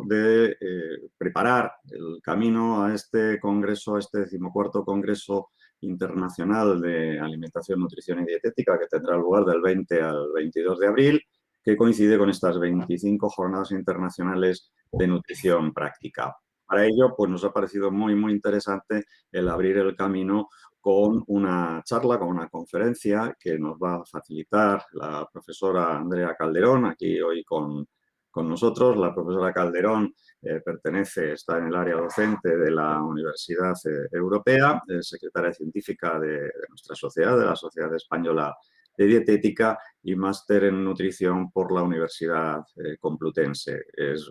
de preparar el camino a este congreso, a este 14º Congreso Internacional de Alimentación, Nutrición y Dietética, que tendrá lugar del 20 al 22 de abril, que coincide con estas 25 jornadas internacionales de nutrición práctica. Para ello, pues nos ha parecido muy interesante el abrir el camino con una charla, con una conferencia que nos va a facilitar la profesora Andrea Calderón, aquí hoy con nosotros. La profesora Calderón está en el área docente de la Universidad Europea, es secretaria científica de nuestra sociedad, de la Sociedad Española de Dietética, y máster en nutrición por la Universidad Complutense. Es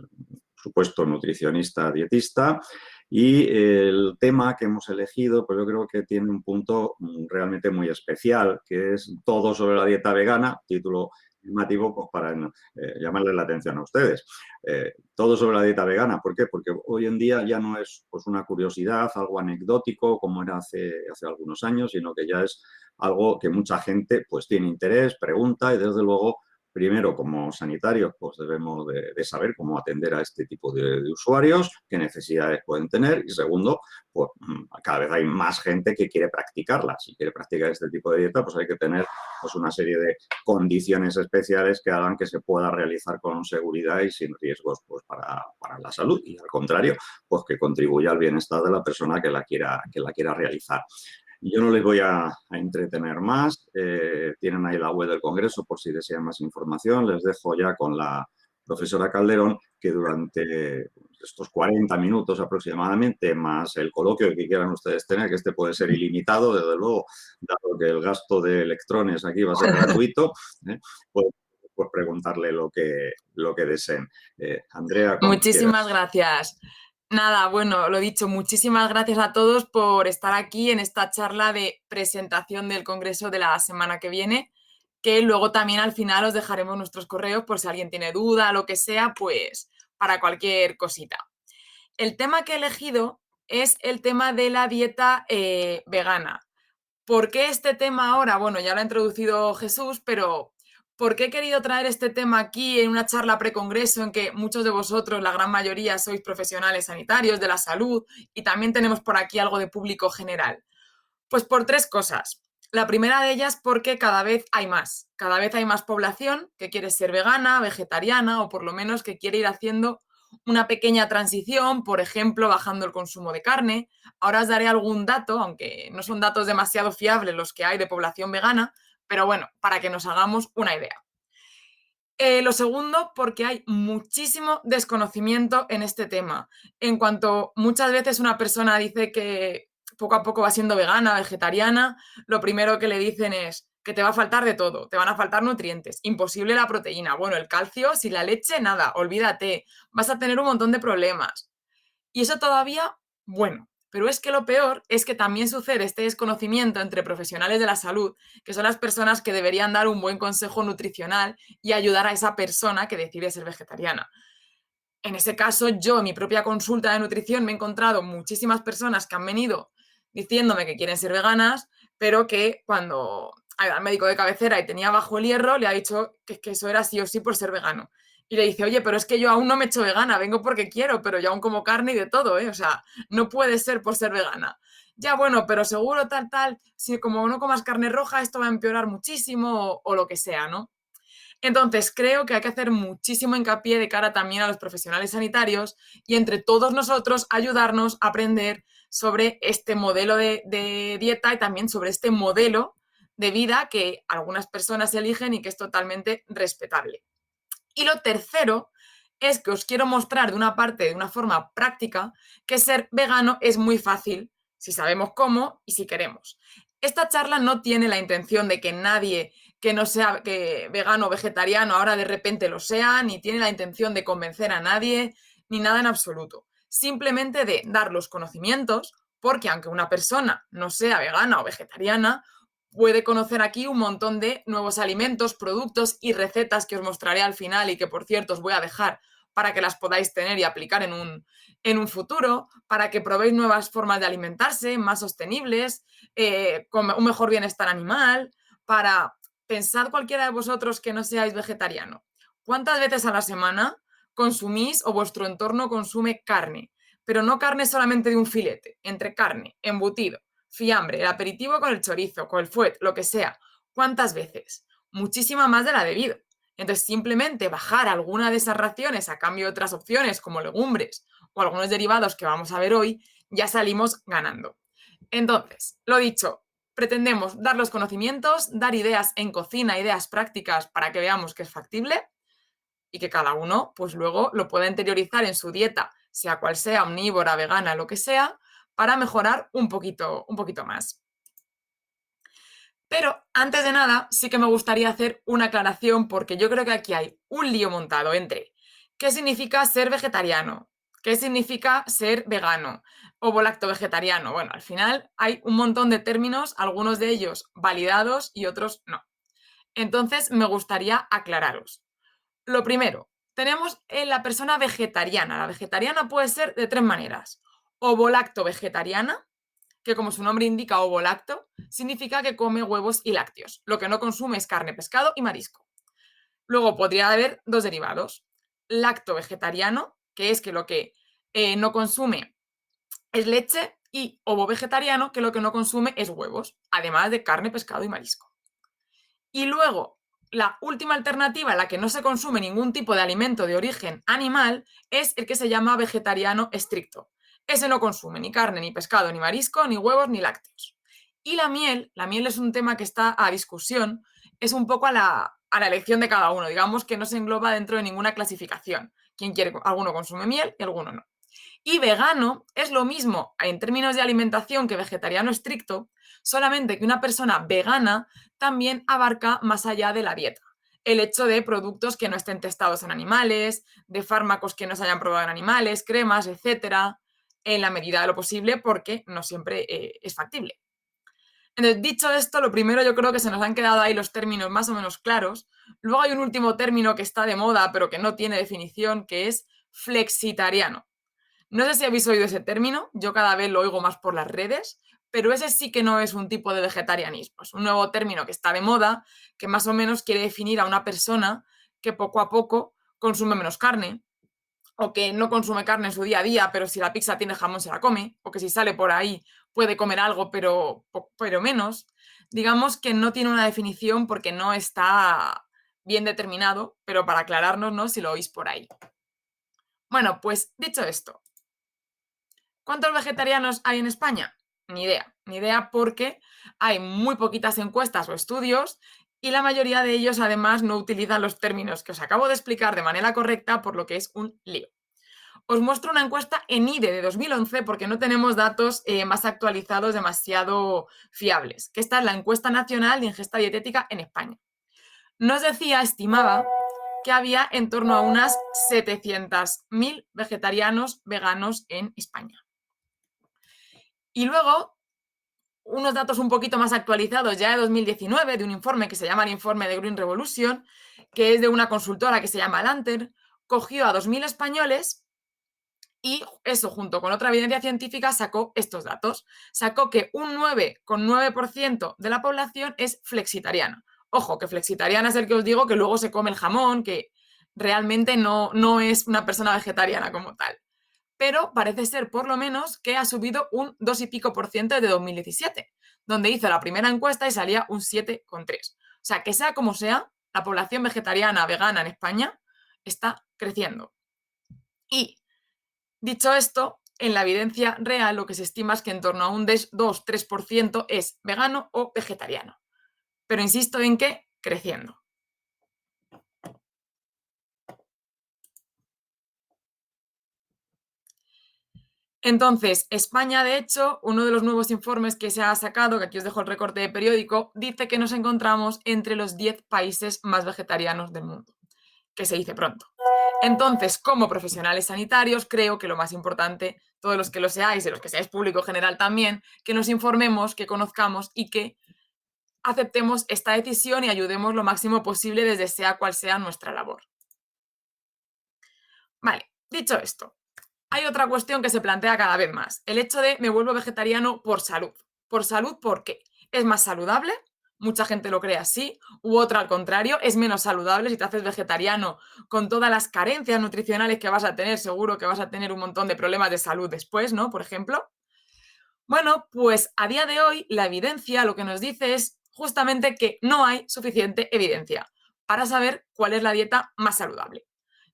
supuesto nutricionista dietista, y el tema que hemos elegido, pues yo creo que tiene un punto realmente muy especial, que es todo sobre la dieta vegana, título llamativo pues para llamarles la atención a ustedes. Todo sobre la dieta vegana, ¿por qué? Porque hoy en día ya no es pues una curiosidad, algo anecdótico como era hace algunos años, sino que ya es algo que mucha gente pues tiene interés, pregunta, y desde luego primero, como sanitarios, pues debemos de saber cómo atender a este tipo de usuarios, qué necesidades pueden tener, y segundo, pues cada vez hay más gente que quiere practicarla. Si quiere practicar este tipo de dieta, pues hay que tener pues una serie de condiciones especiales que hagan que se pueda realizar con seguridad y sin riesgos pues para la salud, y al contrario, pues que contribuya al bienestar de la persona que la quiera realizar. Yo no les voy a entretener más. Tienen ahí la web del Congreso por si desean más información. Les dejo ya con la profesora Calderón, que durante estos 40 minutos aproximadamente, más el coloquio que quieran ustedes tener, que este puede ser ilimitado, desde luego, dado que el gasto de electrones aquí va a ser gratuito, pues, pues preguntarle lo que deseen. Andrea, cuando Muchísimas quieras. gracias. Nada, bueno, lo dicho, muchísimas gracias a todos por estar aquí en esta charla de presentación del Congreso de la semana que viene, que luego también al final os dejaremos nuestros correos por si alguien tiene duda, lo que sea, pues para cualquier cosita. El tema que he elegido es el tema de la dieta vegana. ¿Por qué este tema ahora? Bueno, ya lo ha introducido Jesús, pero ¿por qué he querido traer este tema aquí en una charla precongreso en que muchos de vosotros, la gran mayoría, sois profesionales sanitarios de la salud y también tenemos por aquí algo de público general? Pues por tres cosas. La primera de ellas porque cada vez hay más población que quiere ser vegana, vegetariana o por lo menos que quiere ir haciendo una pequeña transición, por ejemplo, bajando el consumo de carne. Ahora os daré algún dato, aunque no son datos demasiado fiables los que hay de población vegana, pero bueno, para que nos hagamos una idea. Lo segundo, porque hay muchísimo desconocimiento en este tema. En cuanto muchas veces una persona dice que poco a poco va siendo vegana, vegetariana, lo primero que le dicen es que te va a faltar de todo, te van a faltar nutrientes, imposible la proteína, bueno, el calcio, sin la leche, nada, olvídate, vas a tener un montón de problemas. Y eso todavía, bueno, pero es que lo peor es que también sucede este desconocimiento entre profesionales de la salud, que son las personas que deberían dar un buen consejo nutricional y ayudar a esa persona que decide ser vegetariana. En ese caso, yo en mi propia consulta de nutrición me he encontrado muchísimas personas que han venido diciéndome que quieren ser veganas, pero que cuando al médico de cabecera y tenía bajo el hierro, le ha dicho que eso era sí o sí por ser vegano. Y le dice, oye, pero es que yo aún no me he hecho vegana, vengo porque quiero, pero yo aún como carne y de todo, ¿eh? O sea, no puede ser por ser vegana. Ya, bueno, pero seguro tal, si como no comas carne roja, esto va a empeorar muchísimo o lo que sea, ¿no? Entonces, creo que hay que hacer muchísimo hincapié de cara también a los profesionales sanitarios y entre todos nosotros ayudarnos a aprender sobre este modelo de dieta y también sobre este modelo de vida que algunas personas eligen y que es totalmente respetable. Y lo tercero es que os quiero mostrar de una parte, de una forma práctica, que ser vegano es muy fácil si sabemos cómo y si queremos. Esta charla no tiene la intención de que nadie que no sea vegano o vegetariano ahora de repente lo sea, ni tiene la intención de convencer a nadie, ni nada en absoluto. Simplemente de dar los conocimientos, porque aunque una persona no sea vegana o vegetariana, puede conocer aquí un montón de nuevos alimentos, productos y recetas que os mostraré al final y que, por cierto, os voy a dejar para que las podáis tener y aplicar en un futuro, para que probéis nuevas formas de alimentarse, más sostenibles, con un mejor bienestar animal, para pensar cualquiera de vosotros que no seáis vegetariano. ¿Cuántas veces a la semana consumís o vuestro entorno consume carne, pero no carne solamente de un filete, entre carne, embutido, fiambre, el aperitivo con el chorizo, con el fuet, lo que sea. ¿Cuántas veces? Muchísima más de la debido. Entonces, simplemente bajar alguna de esas raciones a cambio de otras opciones como legumbres o algunos derivados que vamos a ver hoy, ya salimos ganando. Entonces, lo dicho, pretendemos dar los conocimientos, dar ideas en cocina, ideas prácticas para que veamos que es factible y que cada uno, pues luego lo pueda interiorizar en su dieta, sea cual sea, omnívora, vegana, lo que sea, para mejorar un poquito más. Pero antes de nada, sí que me gustaría hacer una aclaración porque yo creo que aquí hay un lío montado entre qué significa ser vegetariano, qué significa ser vegano, ovo-lacto vegetariano. Bueno, al final hay un montón de términos, algunos de ellos validados y otros no. Entonces, me gustaría aclararos. Lo primero, tenemos en la persona vegetariana. La vegetariana puede ser de 3 maneras. Ovo-lacto vegetariana, que como su nombre indica, ovo-lacto, significa que come huevos y lácteos. Lo que no consume es carne, pescado y marisco. Luego podría haber 2 derivados. Lacto vegetariano, que es que lo que no consume es leche, y ovo vegetariano, que lo que no consume es huevos, además de carne, pescado y marisco. Y luego, la última alternativa en la que no se consume ningún tipo de alimento de origen animal es el que se llama vegetariano estricto. Ese no consume ni carne, ni pescado, ni marisco, ni huevos, ni lácteos. Y la miel es un tema que está a discusión, es un poco a la elección de cada uno, digamos que no se engloba dentro de ninguna clasificación. Quien quiere, alguno consume miel y alguno no. Y vegano es lo mismo en términos de alimentación que vegetariano estricto, solamente que una persona vegana también abarca más allá de la dieta. El hecho de productos que no estén testados en animales, de fármacos que no se hayan probado en animales, cremas, etcétera, en la medida de lo posible, porque no siempre es factible. Entonces, dicho esto, lo primero, yo creo que se nos han quedado ahí los términos más o menos claros. Luego hay un último término que está de moda, pero que no tiene definición, que es flexitariano. No sé si habéis oído ese término, yo cada vez lo oigo más por las redes, pero ese sí que no es un tipo de vegetarianismo, es un nuevo término que está de moda, que más o menos quiere definir a una persona que poco a poco consume menos carne, o que no consume carne en su día a día, pero si la pizza tiene jamón se la come, o que si sale por ahí puede comer algo, pero menos. Digamos que no tiene una definición porque no está bien determinado, pero para aclararnos, ¿no?, si lo oís por ahí. Bueno, pues dicho esto, ¿cuántos vegetarianos hay en España? Ni idea porque hay muy poquitas encuestas o estudios y la mayoría de ellos además no utilizan los términos que os acabo de explicar de manera correcta, por lo que es un lío. Os muestro una encuesta en IDE de 2011 porque no tenemos datos más actualizados demasiado fiables, que esta es la encuesta nacional de ingesta dietética en España. Nos decía, estimaba, que había en torno a unas 700.000 vegetarianos veganos en España. Y luego, unos datos un poquito más actualizados ya de 2019, de un informe que se llama el informe de Green Revolution, que es de una consultora que se llama Lanter, cogió a 2.000 españoles y eso, junto con otra evidencia científica, sacó estos datos. Sacó que un 9,9% de la población es flexitariana. Ojo, que flexitariana es el que os digo que luego se come el jamón, que realmente no es una persona vegetariana como tal. Pero parece ser, por lo menos, que ha subido un 2 y pico % desde 2017, donde hizo la primera encuesta y salía un 7,3. O sea, que sea como sea, la población vegetariana, vegana en España está creciendo. Y, dicho esto, en la evidencia real lo que se estima es que en torno a un 2-3% es vegano o vegetariano. Pero insisto en que creciendo. Entonces, España, de hecho, uno de los nuevos informes que se ha sacado, que aquí os dejo el recorte de periódico, dice que nos encontramos entre los 10 países más vegetarianos del mundo, que se dice pronto. Entonces, como profesionales sanitarios, creo que lo más importante, todos los que lo seáis y los que seáis público general también, que nos informemos, que conozcamos y que aceptemos esta decisión y ayudemos lo máximo posible desde sea cual sea nuestra labor. Vale, dicho esto, hay otra cuestión que se plantea cada vez más, el hecho de me vuelvo vegetariano por salud. ¿Por salud por qué? ¿Es más saludable? ¿Por qué? ¿Es más económico? ¿Es más barato? mucha gente lo cree así, u otra al contrario, es menos saludable si te haces vegetariano con todas las carencias nutricionales que vas a tener, seguro que vas a tener un montón de problemas de salud después, ¿no? Por ejemplo. Bueno, pues a día de hoy la evidencia lo que nos dice es justamente que no hay suficiente evidencia para saber cuál es la dieta más saludable.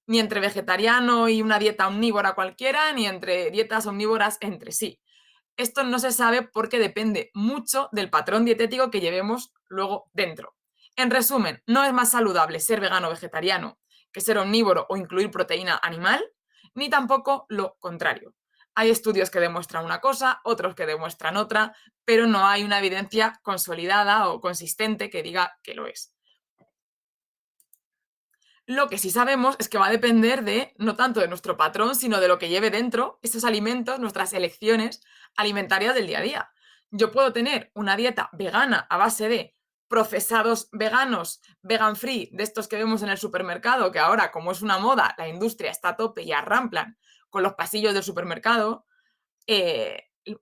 Ni entre vegetariano y una dieta omnívora cualquiera, ni entre dietas omnívoras entre sí. Esto no se sabe porque depende mucho del patrón dietético que llevemos luego dentro. En resumen, no es más saludable ser vegano o vegetariano que ser omnívoro o incluir proteína animal, ni tampoco lo contrario. Hay estudios que demuestran una cosa, otros que demuestran otra, pero no hay una evidencia consolidada o consistente que diga que lo es. Lo que sí sabemos es que va a depender de, no tanto de nuestro patrón, sino de lo que lleve dentro esos alimentos, nuestras elecciones alimentarias del día a día. Yo puedo tener una dieta vegana a base de procesados veganos, vegan free, de estos que vemos en el supermercado, que ahora, como es una moda, la industria está a tope y arramplan con los pasillos del supermercado.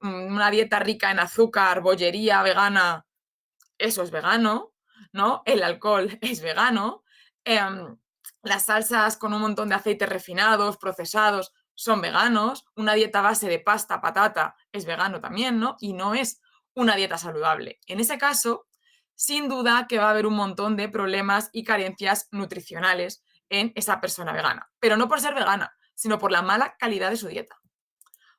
Una dieta rica en azúcar, bollería vegana, eso es vegano, ¿no? El alcohol es vegano. Las salsas con un montón de aceites refinados, procesados, son veganos. Una dieta base de pasta, patata, es vegano también, ¿no? Y no es una dieta saludable. En ese caso, sin duda que va a haber un montón de problemas y carencias nutricionales en esa persona vegana. Pero no por ser vegana, sino por la mala calidad de su dieta.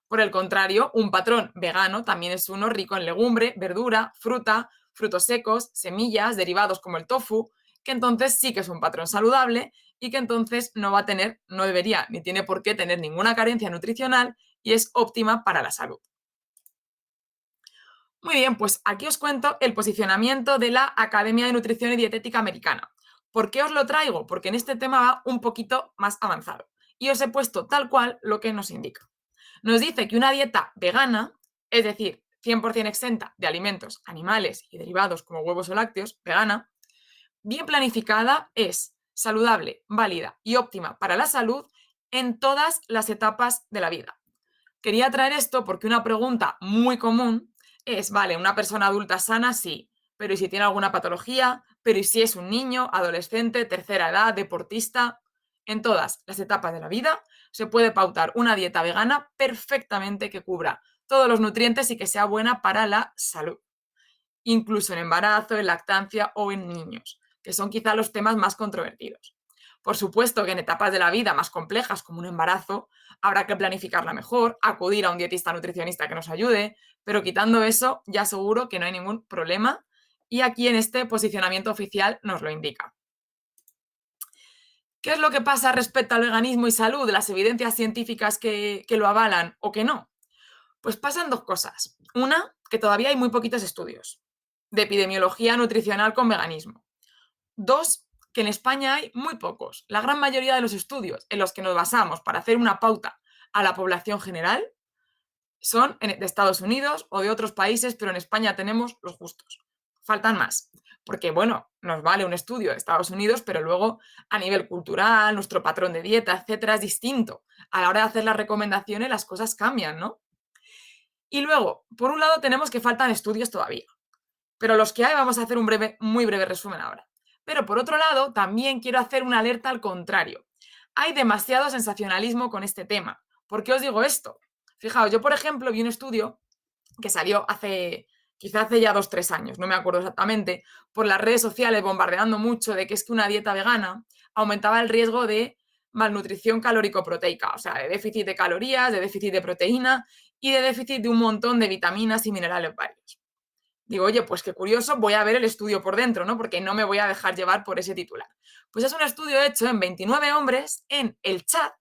Por el contrario, un patrón vegano también es uno rico en legumbre, verdura, fruta, frutos secos, semillas, derivados como el tofu, que entonces sí que es un patrón saludable y que entonces no va a tener, no debería ni tiene por qué tener ninguna carencia nutricional y es óptima para la salud. Muy bien, pues aquí os cuento el posicionamiento de la Academia de Nutrición y Dietética Americana. ¿Por qué os lo traigo? Porque en este tema va un poquito más avanzado y os he puesto tal cual lo que nos indica. Nos dice que una dieta vegana, es decir, 100% exenta de alimentos animales y derivados como huevos o lácteos, vegana, bien planificada es saludable, válida y óptima para la salud en todas las etapas de la vida. Quería traer esto porque una pregunta muy común es, vale, una persona adulta sana, sí, pero ¿y si tiene alguna patología? ¿Pero y si es un niño, adolescente, tercera edad, deportista? En todas las etapas de la vida se puede pautar una dieta vegana perfectamente que cubra todos los nutrientes y que sea buena para la salud, incluso en embarazo, en lactancia o en niños, que son quizá los temas más controvertidos. Por supuesto que en etapas de la vida más complejas, como un embarazo, habrá que planificarla mejor, acudir a un dietista nutricionista que nos ayude, pero quitando eso, ya seguro que no hay ningún problema y aquí en este posicionamiento oficial nos lo indica. ¿Qué es lo que pasa respecto al veganismo y salud? Las evidencias científicas que lo avalan o que no. Pues pasan dos cosas. Una, que todavía hay muy poquitos estudios de epidemiología nutricional con veganismo. Dos, que en España hay muy pocos. La gran mayoría de los estudios en los que nos basamos para hacer una pauta a la población general son de Estados Unidos o de otros países, pero en España tenemos los justos. Faltan más, porque bueno, nos vale un estudio de Estados Unidos, pero luego a nivel cultural, nuestro patrón de dieta, etcétera, es distinto. A la hora de hacer las recomendaciones, las cosas cambian, ¿no? Y luego, por un lado, tenemos que faltan estudios todavía, pero los que hay vamos a hacer un muy breve resumen ahora. Pero por otro lado, también quiero hacer una alerta al contrario. Hay demasiado sensacionalismo con este tema. ¿Por qué os digo esto? Fijaos, yo por ejemplo vi un estudio que salió quizá hace ya 2 o 3 años, no me acuerdo exactamente, por las redes sociales bombardeando mucho de que es que una dieta vegana aumentaba el riesgo de malnutrición calórico-proteica, o sea, de déficit de calorías, de déficit de proteína y de déficit de un montón de vitaminas y minerales varios. Digo, oye, pues qué curioso, voy a ver el estudio por dentro, ¿no? Porque no me voy a dejar llevar por ese titular. Pues es un estudio hecho en 29 hombres en el Chad,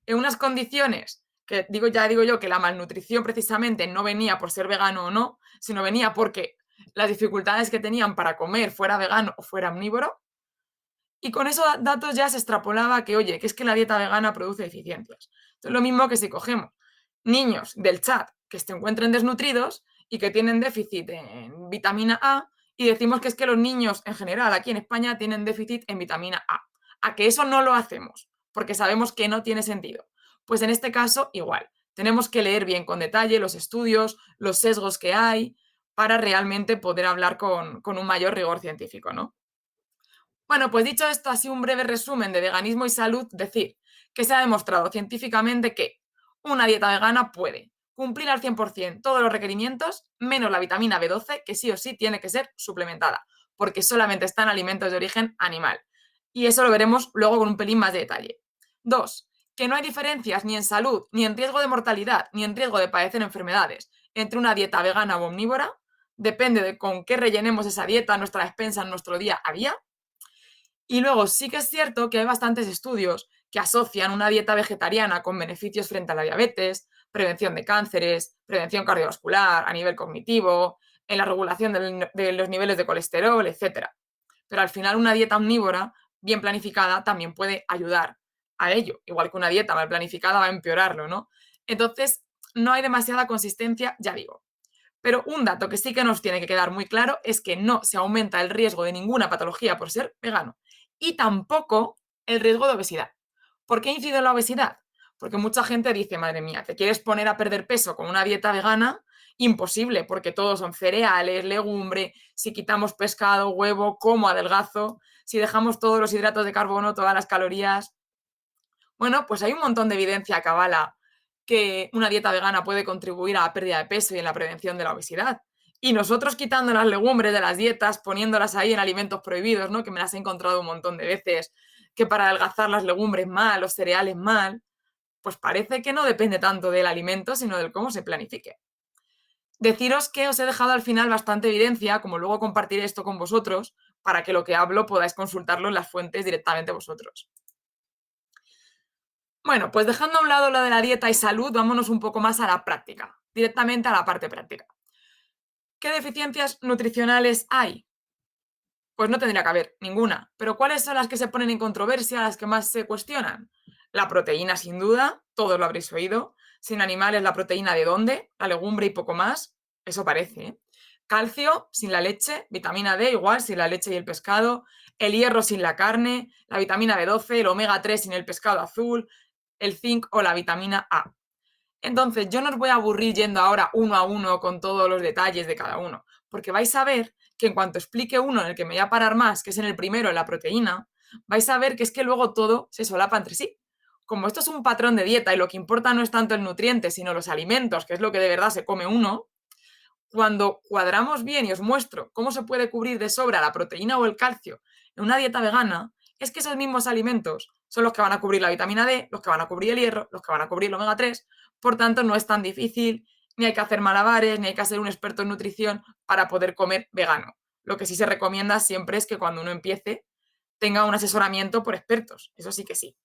en unas condiciones que ya digo yo que la malnutrición precisamente no venía por ser vegano o no, sino venía porque las dificultades que tenían para comer fuera vegano o fuera omnívoro. Y con esos datos ya se extrapolaba que, oye, que es que la dieta vegana produce deficiencias. Entonces, lo mismo que si cogemos niños del Chad que se encuentren desnutridos y que tienen déficit en vitamina A y decimos que es que los niños en general aquí en España tienen déficit en vitamina A. A que eso no lo hacemos, porque sabemos que no tiene sentido. Pues en este caso, igual. Tenemos que leer bien con detalle los estudios, los sesgos que hay, para realmente poder hablar con un mayor rigor científico, ¿no? Bueno, pues dicho esto, así un breve resumen de veganismo y salud, decir que se ha demostrado científicamente que una dieta vegana puede cumplir al 100% todos los requerimientos, menos la vitamina B12, que sí o sí tiene que ser suplementada, porque solamente está en alimentos de origen animal. Y eso lo veremos luego con un pelín más de detalle. 2. Que no hay diferencias ni en salud, ni en riesgo de mortalidad, ni en riesgo de padecer enfermedades entre una dieta vegana o omnívora. Depende de con qué rellenemos esa dieta, nuestra despensa en nuestro día a día. Y luego sí que es cierto que hay bastantes estudios que asocian una dieta vegetariana con beneficios frente a la diabetes, prevención de cánceres, prevención cardiovascular, a nivel cognitivo, en la regulación de los niveles de colesterol, etc. Pero al final una dieta omnívora bien planificada también puede ayudar a ello, igual que una dieta mal planificada va a empeorarlo, ¿no? Entonces, no hay demasiada consistencia, ya digo. Pero un dato que sí que nos tiene que quedar muy claro es que no se aumenta el riesgo de ninguna patología por ser vegano y tampoco el riesgo de obesidad. ¿Por qué incido en la obesidad? Porque mucha gente dice, madre mía, ¿te quieres poner a perder peso con una dieta vegana? Imposible, porque todos son cereales, legumbre, si quitamos pescado, huevo, ¿cómo adelgazo? Si dejamos todos los hidratos de carbono, todas las calorías. Bueno, pues hay un montón de evidencia que avala que una dieta vegana puede contribuir a la pérdida de peso y en la prevención de la obesidad. Y nosotros quitando las legumbres de las dietas, poniéndolas ahí en alimentos prohibidos, ¿no? Que me las he encontrado un montón de veces, que para adelgazar las legumbres mal, los cereales mal, pues parece que no depende tanto del alimento, sino del cómo se planifique. Deciros que os he dejado al final bastante evidencia, como luego compartiré esto con vosotros, para que lo que hablo podáis consultarlo en las fuentes directamente vosotros. Bueno, pues dejando a un lado lo de la dieta y salud, vámonos un poco más a la práctica, directamente a la parte práctica. ¿Qué deficiencias nutricionales hay? Pues no tendría que haber ninguna. Pero ¿cuáles son las que se ponen en controversia, las que más se cuestionan? La proteína, sin duda, todos lo habréis oído. Sin animales, la proteína de dónde, la legumbre y poco más. Eso parece, ¿eh? Calcio sin la leche, vitamina D igual sin la leche y el pescado, el hierro sin la carne, la vitamina B12, el omega 3 sin el pescado azul, el zinc o la vitamina A. Entonces, yo no os voy a aburrir yendo ahora uno a uno con todos los detalles de cada uno, porque vais a ver que en cuanto explique uno en el que me voy a parar más, que es en el primero, en la proteína, vais a ver que es que luego todo se solapa entre sí. Como esto es un patrón de dieta y lo que importa no es tanto el nutriente, sino los alimentos, que es lo que de verdad se come uno, cuando cuadramos bien y os muestro cómo se puede cubrir de sobra la proteína o el calcio en una dieta vegana, es que esos mismos alimentos son los que van a cubrir la vitamina D, los que van a cubrir el hierro, los que van a cubrir el omega 3. Por tanto, no es tan difícil, ni hay que hacer malabares, ni hay que ser un experto en nutrición para poder comer vegano. Lo que sí se recomienda siempre es que cuando uno empiece tenga un asesoramiento por expertos. Eso sí que sí.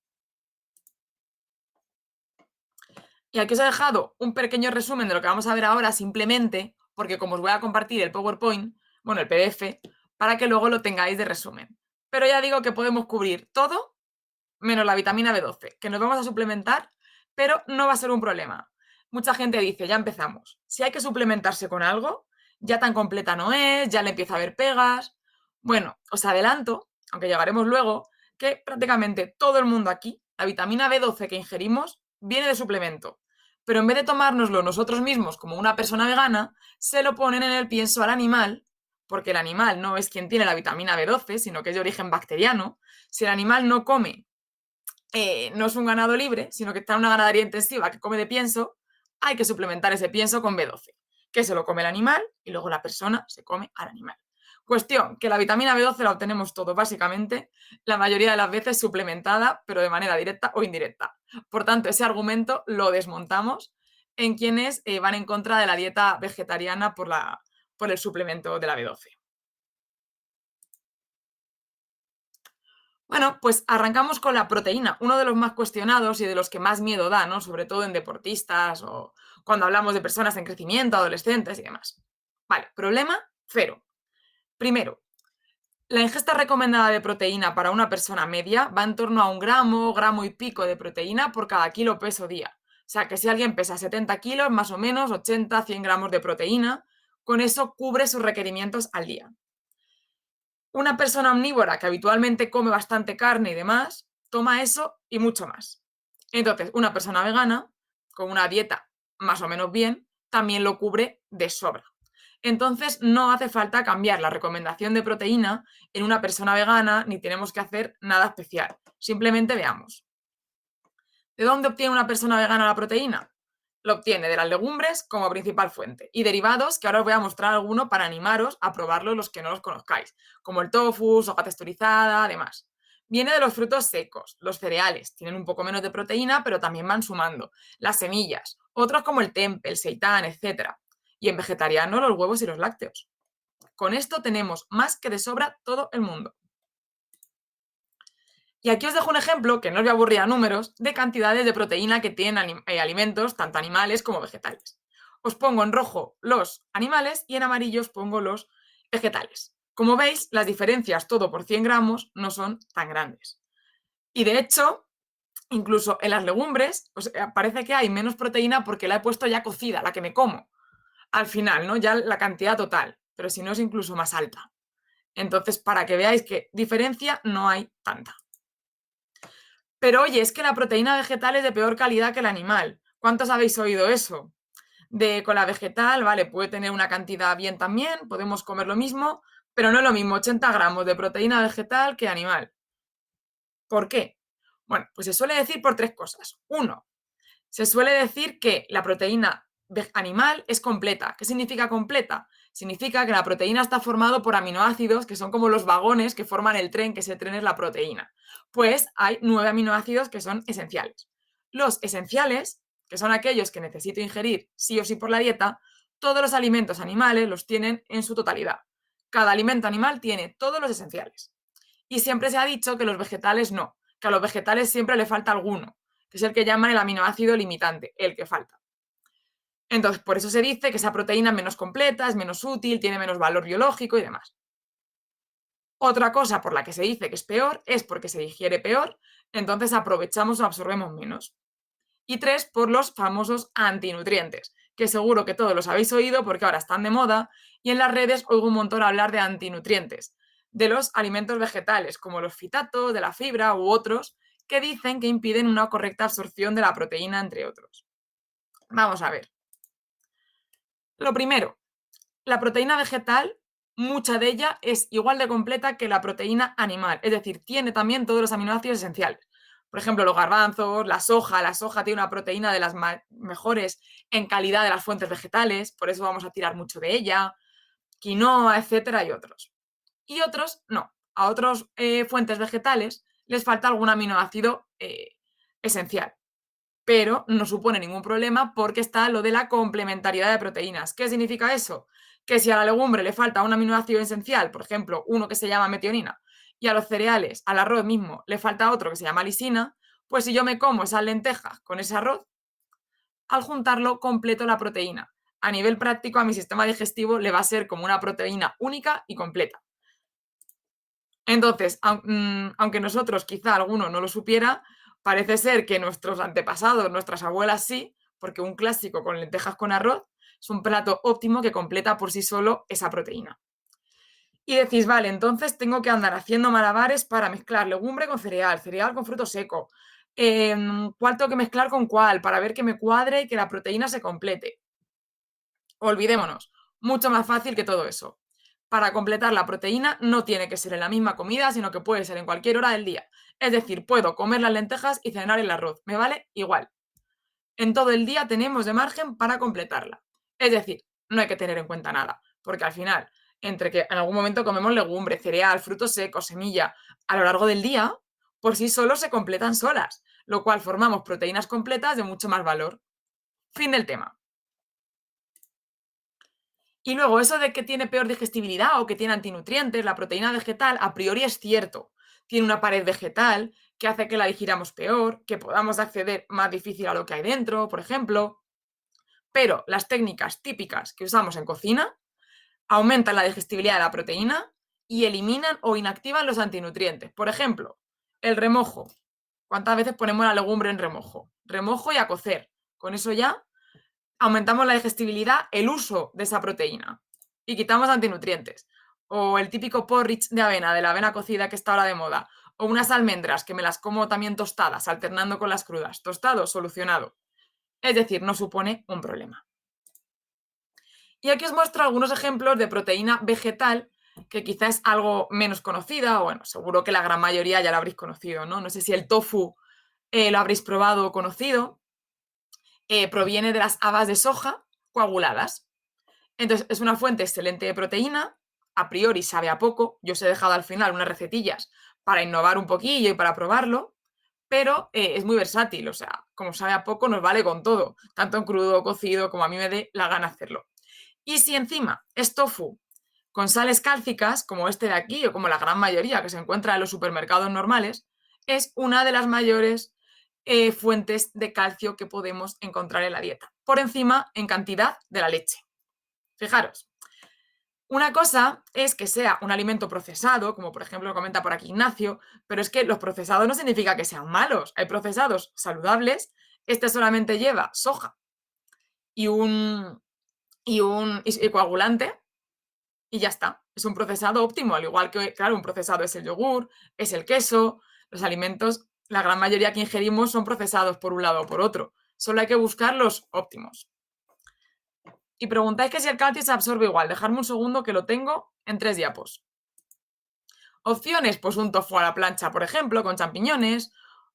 Y aquí os he dejado un pequeño resumen de lo que vamos a ver ahora, simplemente porque como os voy a compartir el PowerPoint, bueno, el PDF, para que luego lo tengáis de resumen. Pero ya digo que podemos cubrir todo menos la vitamina B12, que nos vamos a suplementar, pero no va a ser un problema. Mucha gente dice, ya empezamos, si hay que suplementarse con algo, ya tan completa no es, ya le empieza a haber pegas. Bueno, os adelanto, aunque llegaremos luego, que prácticamente todo el mundo aquí, la vitamina B12 que ingerimos, viene de suplemento. Pero en vez de tomárnoslo nosotros mismos como una persona vegana, se lo ponen en el pienso al animal, porque el animal no es quien tiene la vitamina B12, sino que es de origen bacteriano. Si el animal no come, no es un ganado libre, sino que está en una ganadería intensiva que come de pienso, hay que suplementar ese pienso con B12, que se lo come el animal y luego la persona se come al animal. Cuestión, que la vitamina B12 la obtenemos todos, básicamente, la mayoría de las veces suplementada, pero de manera directa o indirecta. Por tanto, ese argumento lo desmontamos en quienes van en contra de la dieta vegetariana por el suplemento de la B12. Bueno, pues arrancamos con la proteína, uno de los más cuestionados y de los que más miedo da, ¿no? Sobre todo en deportistas o cuando hablamos de personas en crecimiento, adolescentes y demás. Vale, problema cero. Primero, la ingesta recomendada de proteína para una persona media va en torno a 1 gramo, gramo y pico de proteína por cada kilo peso día. O sea que si alguien pesa 70 kilos, más o menos 80, 100 gramos de proteína, con eso cubre sus requerimientos al día. Una persona omnívora que habitualmente come bastante carne y demás, toma eso y mucho más. Entonces, una persona vegana, con una dieta más o menos bien, también lo cubre de sobra. Entonces no hace falta cambiar la recomendación de proteína en una persona vegana ni tenemos que hacer nada especial. Simplemente veamos. ¿De dónde obtiene una persona vegana la proteína? Lo obtiene de las legumbres como principal fuente y derivados que ahora os voy a mostrar alguno para animaros a probarlos los que no los conozcáis, como el tofu, soja texturizada, además. Viene de los frutos secos, los cereales, tienen un poco menos de proteína, pero también van sumando, las semillas, otros como el tempe, el seitán, etc. Y en vegetariano los huevos y los lácteos. Con esto tenemos más que de sobra todo el mundo. Y aquí os dejo un ejemplo, que no os voy a aburrir a números, de cantidades de proteína que tienen alimentos, tanto animales como vegetales. Os pongo en rojo los animales y en amarillo os pongo los vegetales. Como veis, las diferencias todo por 100 gramos no son tan grandes. Y de hecho, incluso en las legumbres, parece que hay menos proteína porque la he puesto ya cocida, la que me como. Al final, ¿no? Ya la cantidad total, pero si no es incluso más alta. Entonces, para que veáis que diferencia no hay tanta. Pero oye, es que la proteína vegetal es de peor calidad que la animal. ¿Cuántos habéis oído eso? Con la vegetal, vale, puede tener una cantidad bien también, podemos comer lo mismo, pero no es lo mismo 80 gramos de proteína vegetal que animal. ¿Por qué? Bueno, pues se suele decir por tres cosas. Uno, se suele decir que la proteína animal es completa. ¿Qué significa completa? Significa que la proteína está formada por aminoácidos que son como los vagones que forman el tren, que ese tren es la proteína. Pues hay 9 aminoácidos que son esenciales. Los esenciales, que son aquellos que necesito ingerir sí o sí por la dieta, todos los alimentos animales los tienen en su totalidad. Cada alimento animal tiene todos los esenciales. Y siempre se ha dicho que los vegetales no, que a los vegetales siempre le falta alguno, que es el que llaman el aminoácido limitante, el que falta. Entonces, por eso se dice que esa proteína es menos completa, es menos útil, tiene menos valor biológico y demás. Otra cosa por la que se dice que es peor es porque se digiere peor, entonces aprovechamos o absorbemos menos. Y tres, por los famosos antinutrientes, que seguro que todos los habéis oído porque ahora están de moda y en las redes oigo un montón hablar de antinutrientes, de los alimentos vegetales, como los fitatos, de la fibra u otros, que dicen que impiden una correcta absorción de la proteína, entre otros. Vamos a ver. Lo primero, la proteína vegetal, mucha de ella es igual de completa que la proteína animal, es decir, tiene también todos los aminoácidos esenciales. Por ejemplo, los garbanzos, la soja tiene una proteína de las mejores en calidad de las fuentes vegetales, por eso vamos a tirar mucho de ella, quinoa, etcétera, y otros. Y otros no, a otras fuentes vegetales les falta algún aminoácido esencial, pero no supone ningún problema porque está lo de la complementariedad de proteínas. ¿Qué significa eso? Que si a la legumbre le falta un aminoácido esencial, por ejemplo, uno que se llama metionina, y a los cereales, al arroz mismo, le falta otro que se llama lisina, pues si yo me como esas lentejas con ese arroz, al juntarlo completo la proteína. A nivel práctico, a mi sistema digestivo le va a ser como una proteína única y completa. Entonces, aunque nosotros quizá alguno no lo supiera, parece ser que nuestros antepasados, nuestras abuelas sí, porque un clásico con lentejas con arroz es un plato óptimo que completa por sí solo esa proteína. Y decís, vale, entonces tengo que andar haciendo malabares para mezclar legumbre con cereal, cereal con fruto seco. ¿Cuál tengo que mezclar con cuál? Para ver que me cuadre y que la proteína se complete. Olvidémonos, mucho más fácil que todo eso. Para completar la proteína no tiene que ser en la misma comida, sino que puede ser en cualquier hora del día. Es decir, puedo comer las lentejas y cenar el arroz. Me vale igual. En todo el día tenemos de margen para completarla. Es decir, no hay que tener en cuenta nada, porque al final, entre que en algún momento comemos legumbre, cereal, frutos secos, semilla, a lo largo del día, por sí solos se completan solas, lo cual formamos proteínas completas de mucho más valor. Fin del tema. Y luego, eso de que tiene peor digestibilidad o que tiene antinutrientes, la proteína vegetal, a priori es cierto. Tiene una pared vegetal que hace que la digiramos peor, que podamos acceder más difícil a lo que hay dentro, por ejemplo. Pero las técnicas típicas que usamos en cocina aumentan la digestibilidad de la proteína y eliminan o inactivan los antinutrientes. Por ejemplo, el remojo. ¿Cuántas veces ponemos la legumbre en remojo? Remojo y a cocer. Con eso ya aumentamos la digestibilidad, el uso de esa proteína y quitamos antinutrientes. O el típico porridge de avena, de la avena cocida que está ahora de moda. O unas almendras que me las como también tostadas, alternando con las crudas. Tostado, solucionado. Es decir, no supone un problema. Y aquí os muestro algunos ejemplos de proteína vegetal que quizás es algo menos conocida, o bueno, seguro que la gran mayoría ya la habréis conocido, ¿no? No sé si el tofu lo habréis probado o conocido. Proviene de las habas de soja coaguladas. Entonces, es una fuente excelente de proteína, a priori sabe a poco, yo os he dejado al final unas recetillas para innovar un poquillo y para probarlo, pero es muy versátil, o sea, como sabe a poco nos vale con todo, tanto en crudo, cocido, como a mí me dé la gana hacerlo. Y si encima es tofu con sales cálcicas, como este de aquí o como la gran mayoría que se encuentra en los supermercados normales, es una de las mayores fuentes de calcio que podemos encontrar en la dieta, por encima en cantidad de la leche. Fijaros, una cosa es que sea un alimento procesado, como por ejemplo lo comenta por aquí Ignacio, pero es que los procesados no significa que sean malos. Hay procesados saludables. Este solamente lleva soja y un coagulante y ya está. Es un procesado óptimo, al igual que, claro, un procesado es el yogur, es el queso, los alimentos, la gran mayoría que ingerimos son procesados por un lado o por otro. Solo hay que buscar los óptimos. Y preguntáis que si el calcio se absorbe igual. Dejadme un segundo que lo tengo en 3 diapos. Opciones, pues un tofu a la plancha, por ejemplo, con champiñones,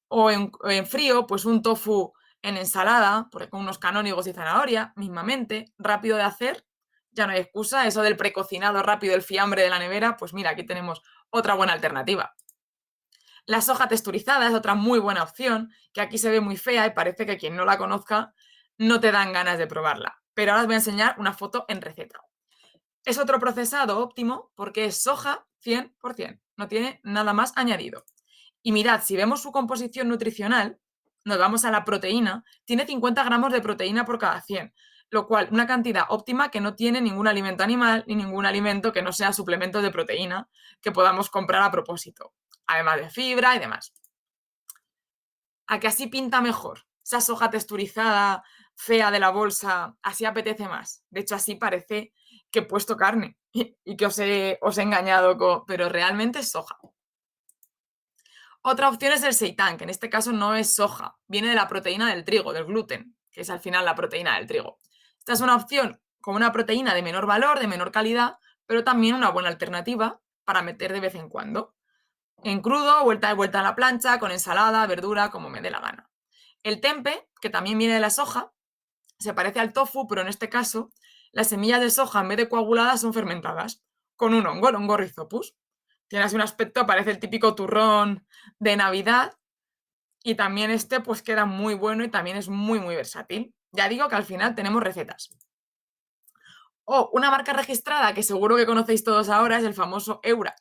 o en frío, pues un tofu en ensalada, con unos canónigos y zanahoria, mismamente, rápido de hacer, ya no hay excusa, eso del precocinado rápido, el fiambre de la nevera, pues mira, aquí tenemos otra buena alternativa. La soja texturizada es otra muy buena opción, que aquí se ve muy fea y parece que quien no la conozca no te dan ganas de probarla. Pero ahora os voy a enseñar una foto en receta. Es otro procesado óptimo porque es soja 100%, no tiene nada más añadido. Y mirad, si vemos su composición nutricional, nos vamos a la proteína, tiene 50 gramos de proteína por cada 100, lo cual una cantidad óptima que no tiene ningún alimento animal ni ningún alimento que no sea suplemento de proteína que podamos comprar a propósito, además de fibra y demás. ¿A que así pinta mejor? Esa soja texturizada, fea de la bolsa, así apetece más. De hecho, así parece que he puesto carne y que os he engañado, pero realmente es soja. Otra opción es el seitán, que en este caso no es soja, viene de la proteína del trigo, del gluten, que es al final la proteína del trigo. Esta es una opción con una proteína de menor valor, de menor calidad, pero también una buena alternativa para meter de vez en cuando. En crudo, vuelta y vuelta a la plancha, con ensalada, verdura, como me dé la gana. El tempe, que también viene de la soja, se parece al tofu, pero en este caso las semillas de soja en vez de coaguladas son fermentadas con un hongo, el hongo Rhizopus. Tiene así un aspecto, parece el típico turrón de Navidad y también este pues queda muy bueno y también es muy muy versátil. Ya digo que al final tenemos recetas. O una marca registrada que seguro que conocéis todos ahora es el famoso Eura,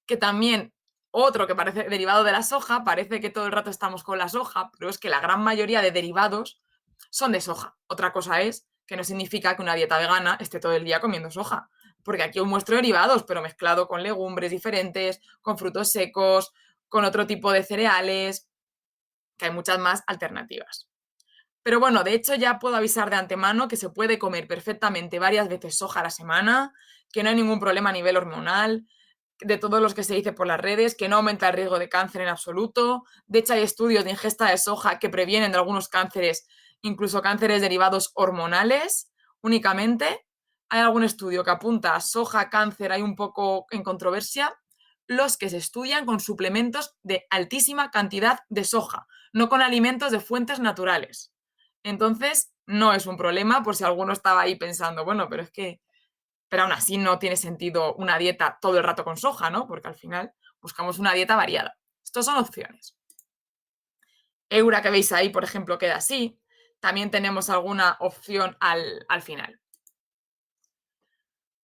que también otro que parece derivado de la soja, parece que todo el rato estamos con la soja, pero es que la gran mayoría de derivados son de soja. Otra cosa es que no significa que una dieta vegana esté todo el día comiendo soja, porque aquí os muestro derivados, pero mezclado con legumbres diferentes, con frutos secos, con otro tipo de cereales, que hay muchas más alternativas. Pero bueno, de hecho ya puedo avisar de antemano que se puede comer perfectamente varias veces soja a la semana, que no hay ningún problema a nivel hormonal, de todos los que se dice por las redes, que no aumenta el riesgo de cáncer en absoluto. De hecho, hay estudios de ingesta de soja que previenen de algunos cánceres, incluso cánceres derivados hormonales únicamente. Hay algún estudio que apunta a soja, cáncer, hay un poco en controversia. Los que se estudian con suplementos de altísima cantidad de soja, no con alimentos de fuentes naturales. Entonces, no es un problema por si alguno estaba ahí pensando, bueno, pero aún así no tiene sentido una dieta todo el rato con soja, ¿no? Porque al final buscamos una dieta variada. Estas son opciones. Eura que veis ahí, por ejemplo, queda así. También tenemos alguna opción al final.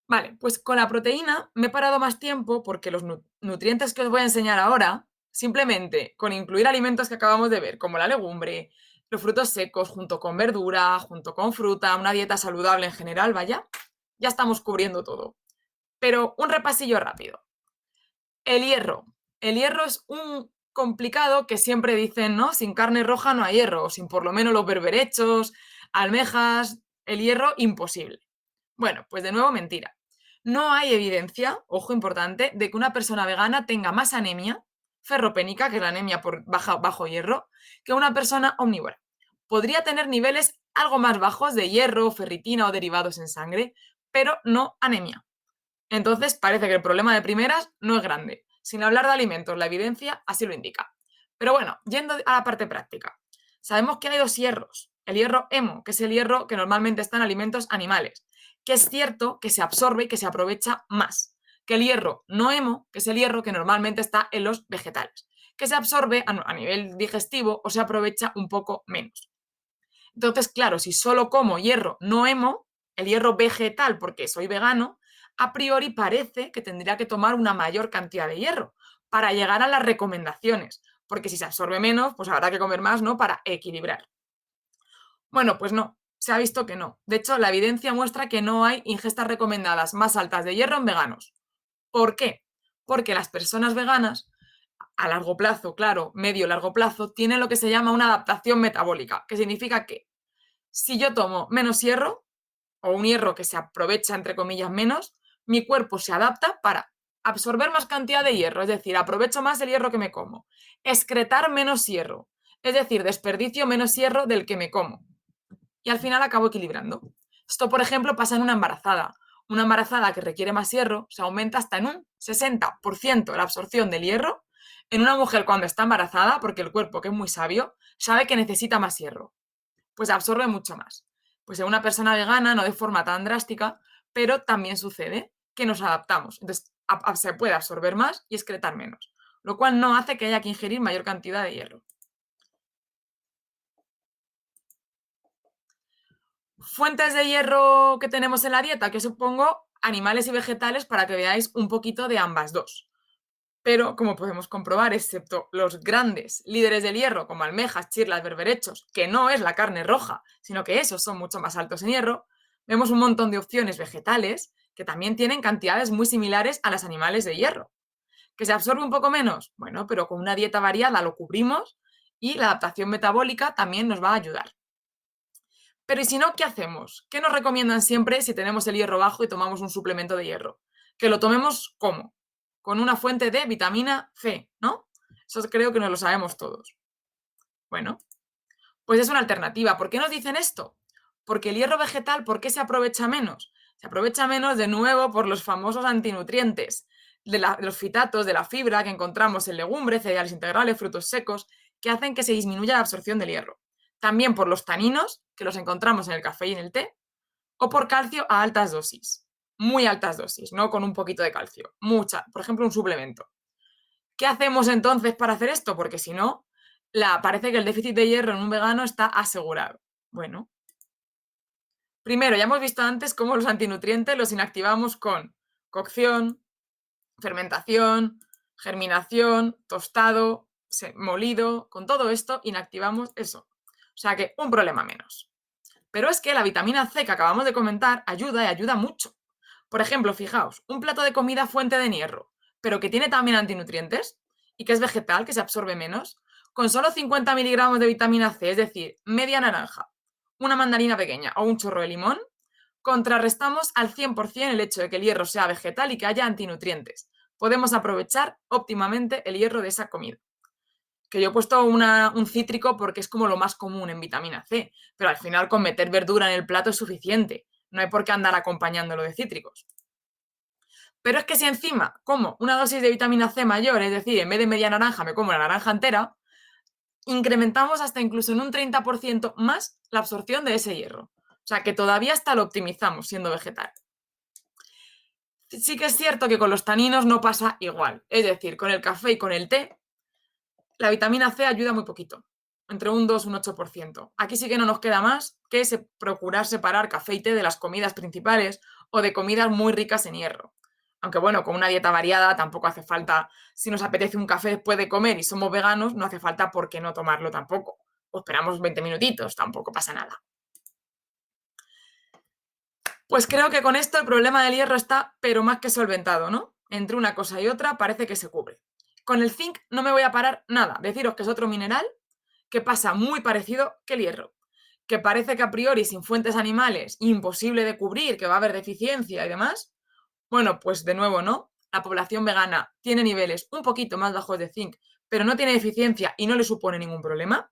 Vale, pues con la proteína me he parado más tiempo porque los nutrientes que os voy a enseñar ahora, simplemente con incluir alimentos que acabamos de ver, como la legumbre, los frutos secos, junto con verdura, junto con fruta, una dieta saludable en general, vaya, ya estamos cubriendo todo. Pero un repasillo rápido. El hierro. El hierro es un complicado que siempre dicen, ¿no? Sin carne roja no hay hierro, sin por lo menos los berberechos, almejas, el hierro imposible. Bueno, pues de nuevo mentira. No hay evidencia, ojo importante, de que una persona vegana tenga más anemia ferropénica, que es la anemia por bajo hierro, que una persona omnívora. podría tener niveles algo más bajos de hierro, ferritina o derivados en sangre, pero no anemia. Entonces, parece que el problema de primeras no es grande. Sin hablar de alimentos, la evidencia así lo indica. Pero bueno, yendo a la parte práctica. Sabemos que hay dos hierros. El hierro hemo, que es el hierro que normalmente está en alimentos animales, que es cierto que se absorbe y que se aprovecha más que el hierro no hemo, que es el hierro que normalmente está en los vegetales, que se absorbe a nivel digestivo o se aprovecha un poco menos. Entonces, claro, si solo como hierro no hemo, el hierro vegetal, porque soy vegano, a priori parece que tendría que tomar una mayor cantidad de hierro para llegar a las recomendaciones, porque si se absorbe menos, pues habrá que comer más, ¿no? Para equilibrar. Bueno, pues no, se ha visto que no. De hecho, la evidencia muestra que no hay ingestas recomendadas más altas de hierro en veganos. ¿Por qué? Porque las personas veganas, a largo plazo, claro, medio largo plazo, tienen lo que se llama una adaptación metabólica, que significa que si yo tomo menos hierro, o un hierro que se aprovecha, entre comillas, menos, mi cuerpo se adapta para absorber más cantidad de hierro, es decir, aprovecho más el hierro que me como, excretar menos hierro, es decir, desperdicio menos hierro del que me como. Y al final acabo equilibrando. Esto, por ejemplo, pasa en una embarazada. Una embarazada que requiere más hierro se aumenta hasta en un 60% la absorción del hierro en una mujer cuando está embarazada, porque el cuerpo, que es muy sabio, sabe que necesita más hierro. Pues absorbe mucho más. Pues en una persona vegana, no de forma tan drástica, pero también sucede que nos adaptamos. Entonces, se puede absorber más y excretar menos, lo cual no hace que haya que ingerir mayor cantidad de hierro. Fuentes de hierro que tenemos en la dieta, que os pongo animales y vegetales para que veáis un poquito de ambas dos. Pero, como podemos comprobar, excepto los grandes líderes del hierro, como almejas, chirlas, berberechos, que no es la carne roja, sino que esos son mucho más altos en hierro, vemos un montón de opciones vegetales que también tienen cantidades muy similares a las animales de hierro. ¿Que se absorbe un poco menos? Bueno, pero con una dieta variada lo cubrimos y la adaptación metabólica también nos va a ayudar. Pero ¿y si no, qué hacemos? ¿Qué nos recomiendan siempre si tenemos el hierro bajo y tomamos un suplemento de hierro? Que lo tomemos ¿cómo? Con una fuente de vitamina C, ¿no? Eso creo que nos lo sabemos todos. Bueno, pues es una alternativa. ¿Por qué nos dicen esto? Porque el hierro vegetal, ¿por qué se aprovecha menos? Se aprovecha menos de nuevo por los famosos antinutrientes, de los fitatos, de la fibra que encontramos en legumbres, cereales integrales, frutos secos, que hacen que se disminuya la absorción del hierro. También por los taninos, que los encontramos en el café y en el té, o por calcio a altas dosis, muy altas dosis, no con un poquito de calcio, mucha, por ejemplo, un suplemento. ¿Qué hacemos entonces para hacer esto? Porque si no, parece que el déficit de hierro en un vegano está asegurado. Bueno, primero, ya hemos visto antes cómo los antinutrientes los inactivamos con cocción, fermentación, germinación, tostado, molido, con todo esto inactivamos eso. O sea que un problema menos. Pero es que la vitamina C que acabamos de comentar ayuda y ayuda mucho. Por ejemplo, fijaos, un plato de comida fuente de hierro, pero que tiene también antinutrientes y que es vegetal, que se absorbe menos, con solo 50 miligramos de vitamina C, es decir, media naranja, una mandarina pequeña o un chorro de limón, contrarrestamos al 100% el hecho de que el hierro sea vegetal y que haya antinutrientes. Podemos aprovechar óptimamente el hierro de esa comida. Que yo he puesto un cítrico porque es como lo más común en vitamina C, pero al final con meter verdura en el plato es suficiente. No hay por qué andar acompañándolo de cítricos. Pero es que si encima como una dosis de vitamina C mayor, es decir, en vez de media naranja me como la naranja entera, incrementamos hasta incluso en un 30% más la absorción de ese hierro. O sea que todavía hasta lo optimizamos siendo vegetal. Sí que es cierto que con los taninos no pasa igual. Es decir, con el café y con el té, la vitamina C ayuda muy poquito, entre un 2 y un 8%. Aquí sí que no nos queda más que procurar separar café y té de las comidas principales o de comidas muy ricas en hierro. Aunque bueno, con una dieta variada tampoco hace falta, si nos apetece un café después de comer y somos veganos, no hace falta por qué no tomarlo tampoco. O esperamos 20 minutitos, tampoco pasa nada. Pues creo que con esto el problema del hierro está pero más que solventado, ¿no? Entre una cosa y otra parece que se cubre. Con el zinc no me voy a parar nada. Deciros que es otro mineral que pasa muy parecido que el hierro. Que parece que a priori sin fuentes animales imposible de cubrir, que va a haber deficiencia y demás. Bueno, pues de nuevo no. La población vegana tiene niveles un poquito más bajos de zinc, pero no tiene deficiencia y no le supone ningún problema.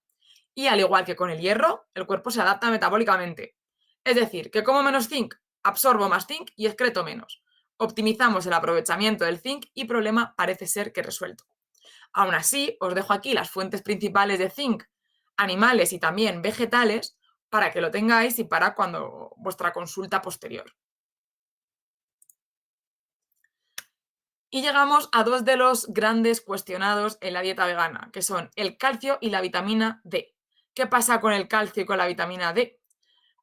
Y al igual que con el hierro, el cuerpo se adapta metabólicamente. Es decir, que como menos zinc, absorbo más zinc y excreto menos. Optimizamos el aprovechamiento del zinc y problema parece ser que resuelto. Aún así, os dejo aquí las fuentes principales de zinc, animales y también vegetales, para que lo tengáis y para cuando vuestra consulta posterior. Y llegamos a dos de los grandes cuestionados en la dieta vegana, que son el calcio y la vitamina D. ¿Qué pasa con el calcio y con la vitamina D?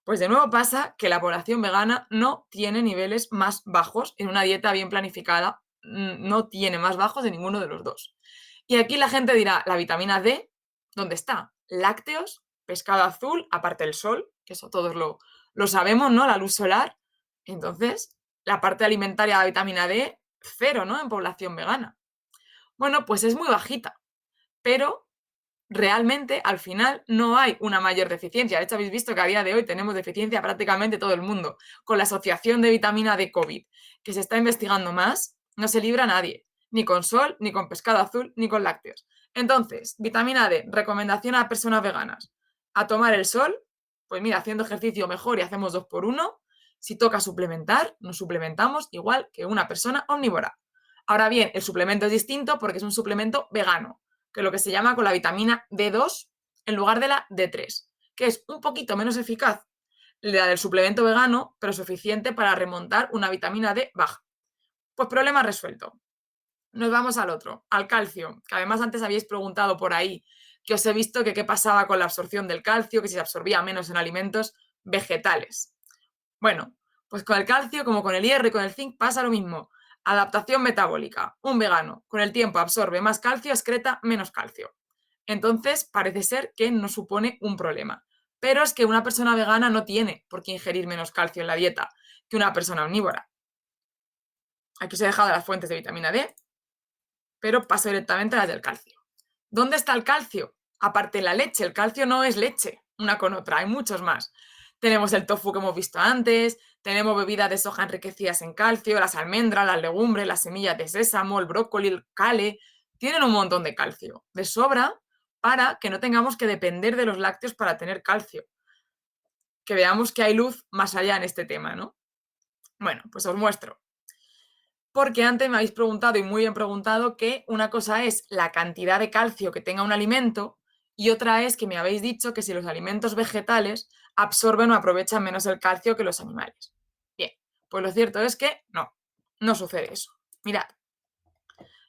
Pues de nuevo pasa que la población vegana no tiene niveles más bajos en una dieta bien planificada, no tiene más bajos de ninguno de los dos. Y aquí la gente dirá, ¿la vitamina D dónde está? Lácteos, pescado azul, aparte del sol, que eso todos lo sabemos, ¿no? La luz solar. Entonces, la parte alimentaria de la vitamina D, cero, ¿no? En población vegana. Bueno, pues es muy bajita, pero realmente al final no hay una mayor deficiencia. De hecho, habéis visto que a día de hoy tenemos deficiencia prácticamente todo el mundo. Con la asociación de vitamina D COVID, que se está investigando más, no se libra nadie, ni con sol, ni con pescado azul, ni con lácteos. Entonces, vitamina D, recomendación a personas veganas. A tomar el sol, pues mira, haciendo ejercicio mejor y hacemos 2 por 1. Si toca suplementar, nos suplementamos igual que una persona omnívora. Ahora bien, el suplemento es distinto porque es un suplemento vegano, que lo que se llama con la vitamina D2 en lugar de la D3, que es un poquito menos eficaz la del suplemento vegano, pero suficiente para remontar una vitamina D baja. Pues problema resuelto. Nos vamos al otro, al calcio, que además antes habéis preguntado por ahí, que os he visto que qué pasaba con la absorción del calcio, que si se absorbía menos en alimentos vegetales. Bueno, pues con el calcio, como con el hierro y con el zinc, pasa lo mismo. Adaptación metabólica. Un vegano con el tiempo absorbe más calcio, excreta menos calcio. Entonces, parece ser que no supone un problema. Pero es que una persona vegana no tiene por qué ingerir menos calcio en la dieta que una persona omnívora. Aquí os he dejado las fuentes de vitamina D, pero paso directamente a las del calcio. ¿Dónde está el calcio? Aparte de la leche, el calcio no es leche, una con otra, hay muchos más. Tenemos el tofu que hemos visto antes, tenemos bebidas de soja enriquecidas en calcio, las almendras, las legumbres, las semillas de sésamo, el brócoli, el kale, tienen un montón de calcio, de sobra, para que no tengamos que depender de los lácteos para tener calcio. Que veamos que hay luz más allá en este tema, ¿no? Bueno, pues os muestro. Porque antes me habéis preguntado, y muy bien preguntado, que una cosa es la cantidad de calcio que tenga un alimento y otra es que me habéis dicho que si los alimentos vegetales absorben o aprovechan menos el calcio que los animales. Bien, pues lo cierto es que no sucede eso. Mirad,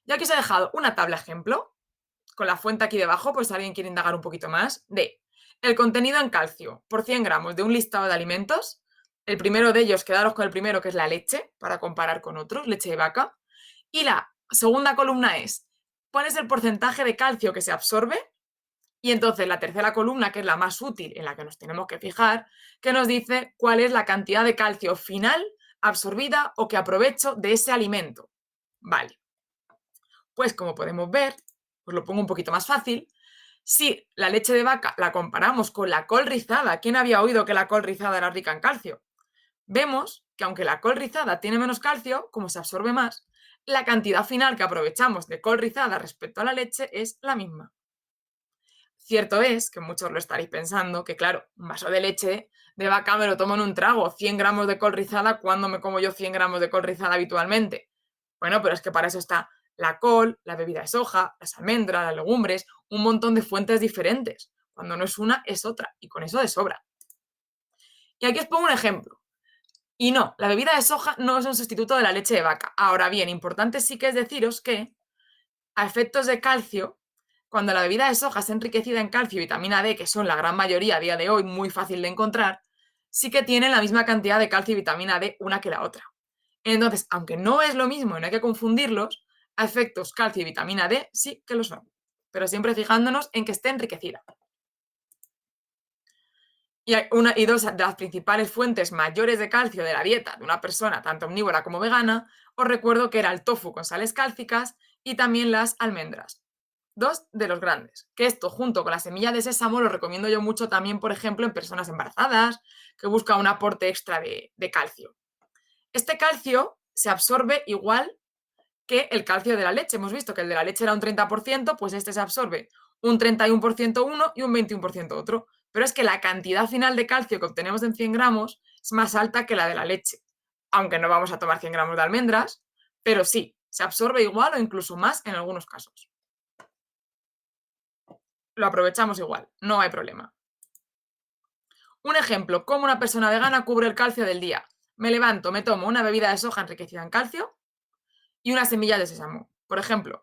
yo aquí os he dejado una tabla ejemplo, con la fuente aquí debajo, pues si alguien quiere indagar un poquito más, de el contenido en calcio por 100 gramos de un listado de alimentos. El primero de ellos, quedaros con el primero, que es la leche, para comparar con otros, leche de vaca. Y la segunda columna es, ¿cuál es el porcentaje de calcio que se absorbe? Y entonces la tercera columna, que es la más útil, en la que nos tenemos que fijar, que nos dice cuál es la cantidad de calcio final absorbida o que aprovecho de ese alimento. Vale. Pues como podemos ver, os lo pongo un poquito más fácil, si la leche de vaca la comparamos con la col rizada, ¿quién había oído que la col rizada era rica en calcio? Vemos que aunque la col rizada tiene menos calcio, como se absorbe más, la cantidad final que aprovechamos de col rizada respecto a la leche es la misma. Cierto es, que muchos lo estaréis pensando, que claro, un vaso de leche de vaca me lo tomo en un trago, 100 gramos de col rizada, ¿cuándo me como yo 100 gramos de col rizada habitualmente? Bueno, pero es que para eso está la col, la bebida de soja, las almendras, las legumbres, un montón de fuentes diferentes. Cuando no es una, es otra, y con eso de sobra. Y aquí os pongo un ejemplo. Y no, la bebida de soja no es un sustituto de la leche de vaca. Ahora bien, importante sí que es deciros que, a efectos de calcio, cuando la bebida de soja es enriquecida en calcio y vitamina D, que son la gran mayoría a día de hoy muy fácil de encontrar, sí que tienen la misma cantidad de calcio y vitamina D una que la otra. Entonces, aunque no es lo mismo y no hay que confundirlos, a efectos calcio y vitamina D sí que lo son, pero siempre fijándonos en que esté enriquecida. Y dos de las principales fuentes mayores de calcio de la dieta de una persona, tanto omnívora como vegana, os recuerdo que era el tofu con sales cálcicas y también las almendras. Dos de los grandes, que esto junto con la semilla de sésamo lo recomiendo yo mucho también, por ejemplo, en personas embarazadas, que buscan un aporte extra de calcio. Este calcio se absorbe igual que el calcio de la leche. Hemos visto que el de la leche era un 30%, pues este se absorbe un 31% uno y un 21% otro. Pero es que la cantidad final de calcio que obtenemos en 100 gramos es más alta que la de la leche. Aunque no vamos a tomar 100 gramos de almendras, pero sí, se absorbe igual o incluso más en algunos casos. Lo aprovechamos igual, no hay problema. Un ejemplo, cómo una persona vegana cubre el calcio del día. Me levanto, me tomo una bebida de soja enriquecida en calcio y una semilla de sésamo. Por ejemplo,